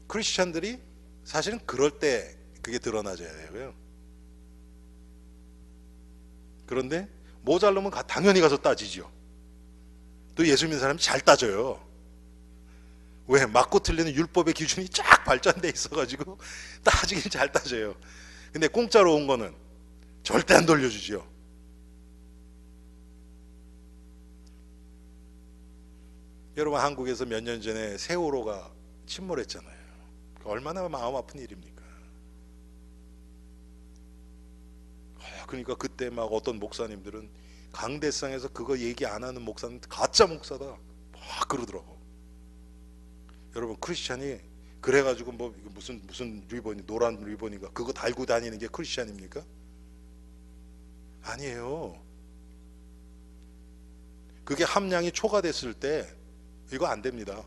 Speaker 1: 크리스찬들이 사실은 그럴 때 그게 드러나져야 되고요. 그런데 모자르면 당연히 가서 따지죠. 또 예수 믿는 사람이 잘 따져요. 왜? 맞고 틀리는 율법의 기준이 쫙 발전돼 있어가지고 따지긴 잘 따져요. 근데 공짜로 온 거는 절대 안 돌려주지요. 여러분, 한국에서 몇 년 전에 세월호가 침몰했잖아요. 얼마나 마음 아픈 일입니까? 그러니까 그때 막 어떤 목사님들은 강대상에서 그거 얘기 안 하는 목사는 가짜 목사다 막 그러더라고. 여러분, 크리스찬이 그래가지고 뭐 무슨 리본이, 노란 리본인가 그거 달고 다니는 게 크리스찬입니까? 아니에요. 그게 함량이 초과됐을 때 이거 안 됩니다.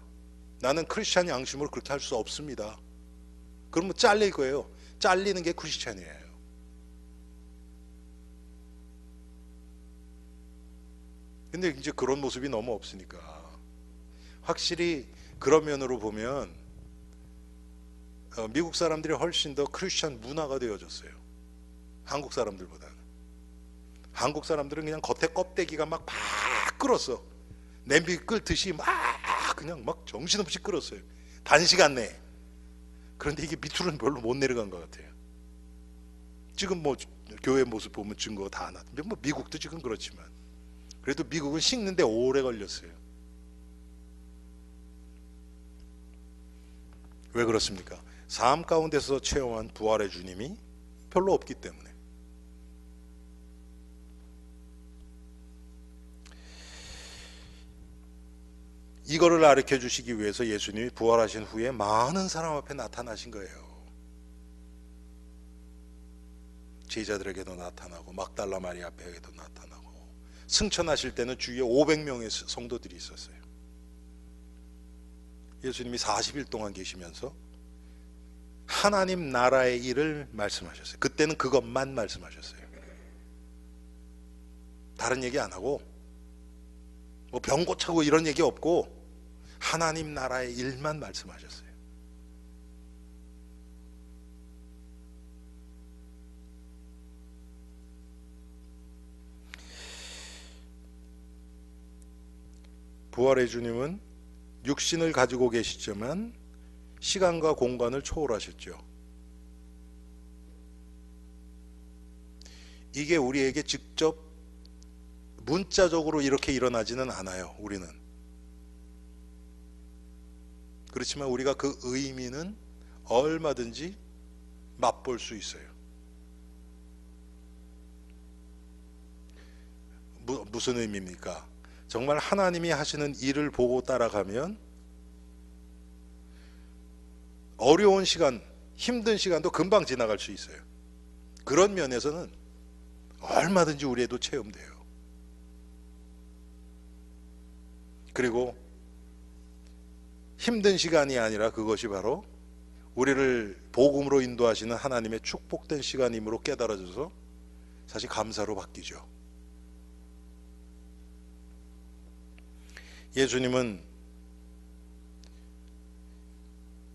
Speaker 1: 나는 크리스찬 양심으로 그렇게 할 수 없습니다. 그러면 잘릴 거예요. 잘리는 게 크리스찬이에요. 근데 이제 그런 모습이 너무 없으니까, 확실히 그런 면으로 보면 미국 사람들이 훨씬 더 크리스천 문화가 되어졌어요. 한국 사람들보다는. 한국 사람들은 그냥 겉에 껍데기가 막 끓었어. 냄비 끓듯이 막 그냥 막 정신없이 끓었어요. 단시간 내에. 그런데 이게 밑으로는 별로 못 내려간 것 같아요. 지금 뭐 교회 모습 보면 증거 다 나는데, 뭐 미국도 지금 그렇지만 그래도 미국은 식는데 오래 걸렸어요. 왜 그렇습니까? 삶 가운데서 체험한 부활의 주님이 별로 없기 때문에. 이거를 가르쳐 주시기 위해서 예수님이 부활하신 후에 많은 사람 앞에 나타나신 거예요. 제자들에게도 나타나고 막달라 마리아 앞에도 나타나고 승천하실 때는 주위에 500명의 성도들이 있었어요. 예수님이 40일 동안 계시면서 하나님 나라의 일을 말씀하셨어요. 그때는 그것만 말씀하셨어요. 다른 얘기 안 하고 뭐 병 고치고 이런 얘기 없고 하나님 나라의 일만 말씀하셨어요. 부활의 주님은 육신을 가지고 계시지만 시간과 공간을 초월하셨죠. 이게 우리에게 직접 문자적으로 이렇게 일어나지는 않아요. 우리는. 그렇지만 우리가 그 의미는 얼마든지 맛볼 수 있어요. 무슨 의미입니까? 정말 하나님이 하시는 일을 보고 따라가면 어려운 시간, 힘든 시간도 금방 지나갈 수 있어요. 그런 면에서는 얼마든지 우리에도 체험돼요. 그리고 힘든 시간이 아니라 그것이 바로 우리를 복음으로 인도하시는 하나님의 축복된 시간임으로 깨달아져서 사실 감사로 바뀌죠. 예수님은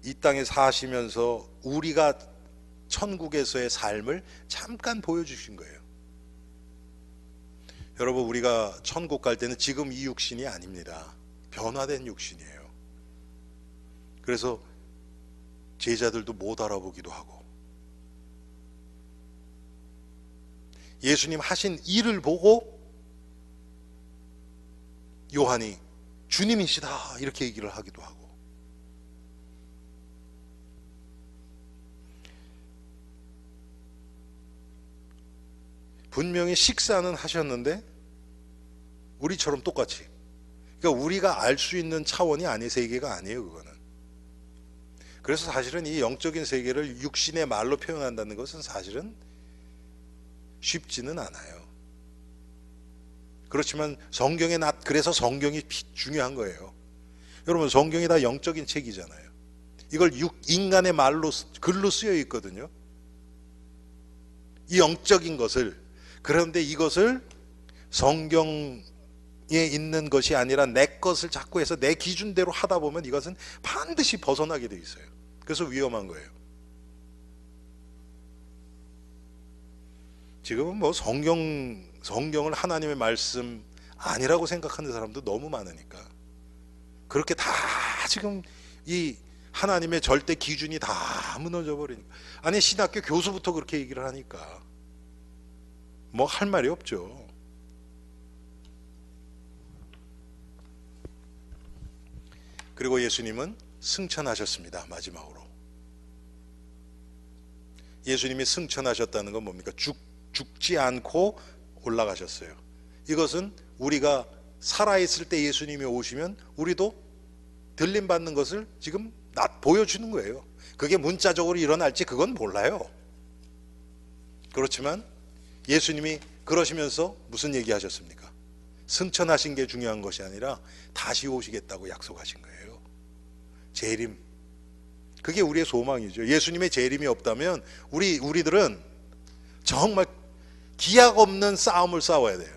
Speaker 1: 이 땅에 사시면서 우리가 천국에서의 삶을 잠깐 보여주신 거예요. 여러분, 우리가 천국 갈 때는 지금 이 육신이 아닙니다. 변화된 육신이에요. 그래서 제자들도 못 알아보기도 하고 예수님 하신 일을 보고 요한이 주님이시다 이렇게 얘기를 하기도 하고 분명히 식사는 하셨는데 우리처럼 똑같이 그러니까 우리가 알 수 있는 차원이 아닌 세계가 아니에요. 그거는. 그래서 사실은 이 영적인 세계를 육신의 말로 표현한다는 것은 사실은 쉽지는 않아요. 그렇지만 그래서 성경이 중요한 거예요. 여러분, 성경이 다 영적인 책이잖아요. 이걸 인간의 말로 글로 쓰여 있거든요. 이 영적인 것을. 그런데 이것을 성경에 있는 것이 아니라 내 것을 자꾸 해서 내 기준대로 하다 보면 이것은 반드시 벗어나게 돼 있어요. 그래서 위험한 거예요. 지금은 뭐 성경을 하나님의 말씀 아니라고 생각하는 사람도 너무 많으니까 그렇게 다 지금 이 하나님의 절대 기준이 다 무너져 버리니까 아니 신학교 교수부터 그렇게 얘기를 하니까 뭐 할 말이 없죠. 그리고 예수님은 승천하셨습니다. 마지막으로 예수님이 승천하셨다는 건 뭡니까? 죽지 않고 올라가셨어요. 이것은 우리가 살아있을 때 예수님이 오시면 우리도 들림받는 것을 지금 보여주는 거예요. 그게 문자적으로 일어날지 그건 몰라요. 그렇지만 예수님이 그러시면서 무슨 얘기 하셨습니까? 승천하신 게 중요한 것이 아니라 다시 오시겠다고 약속하신 거예요. 재림. 그게 우리의 소망이죠. 예수님의 재림이 없다면 우리들은 정말 기약 없는 싸움을 싸워야 돼요.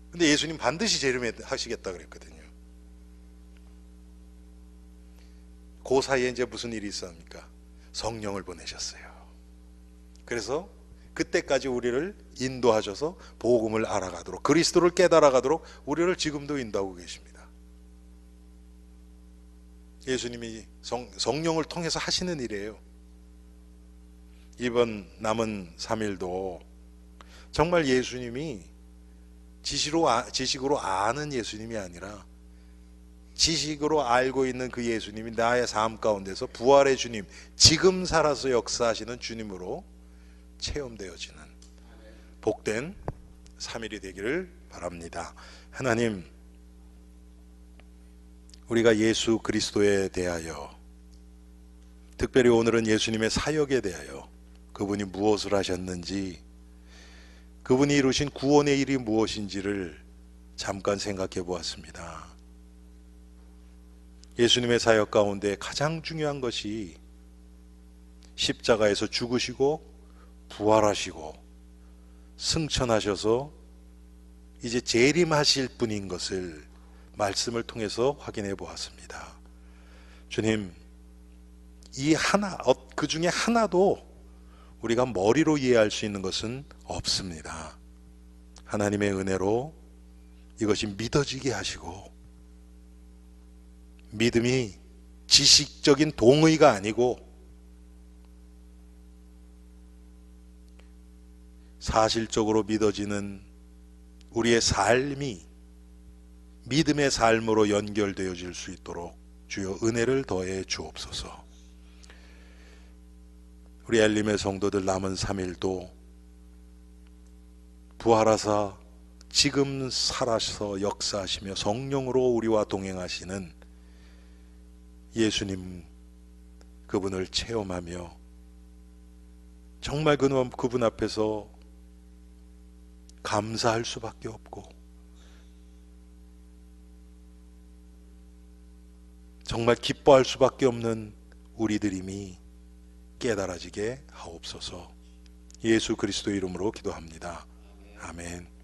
Speaker 1: 근데 예수님 반드시 재림하시겠다 그랬거든요. 그 사이에 이제 무슨 일이 있었습니까? 성령을 보내셨어요. 그래서 그때까지 우리를 인도하셔서 복음을 알아가도록 그리스도를 깨달아가도록 우리를 지금도 인도하고 계십니다. 예수님이 성령을 통해서 하시는 일이에요. 이번 남은 3일도 정말 예수님이 지식으로 아는 예수님이 아니라 지식으로 알고 있는 그 예수님이 나의 삶 가운데서 부활의 주님, 지금 살아서 역사하시는 주님으로 체험되어지는 복된 3일이 되기를 바랍니다. 하나님, 우리가 예수 그리스도에 대하여 특별히 오늘은 예수님의 사역에 대하여 그분이 무엇을 하셨는지 그분이 이루신 구원의 일이 무엇인지를 잠깐 생각해 보았습니다. 예수님의 사역 가운데 가장 중요한 것이 십자가에서 죽으시고 부활하시고 승천하셔서 이제 재림하실 분인 것을 말씀을 통해서 확인해 보았습니다. 주님, 이 하나, 그 중에 하나도 우리가 머리로 이해할 수 있는 것은 없습니다. 하나님의 은혜로 이것이 믿어지게 하시고, 믿음이 지식적인 동의가 아니고 사실적으로 믿어지는 우리의 삶이 믿음의 삶으로 연결되어질 수 있도록 주여 은혜를 더해 주옵소서. 우리 엘림의 성도들 남은 3일도 부활하사 지금 살아서 역사하시며 성령으로 우리와 동행하시는 예수님, 그분을 체험하며 정말 그분 앞에서 감사할 수밖에 없고 정말 기뻐할 수밖에 없는 우리들임이 깨달아지게 하옵소서. 예수 그리스도 이름으로 기도합니다. 아멘.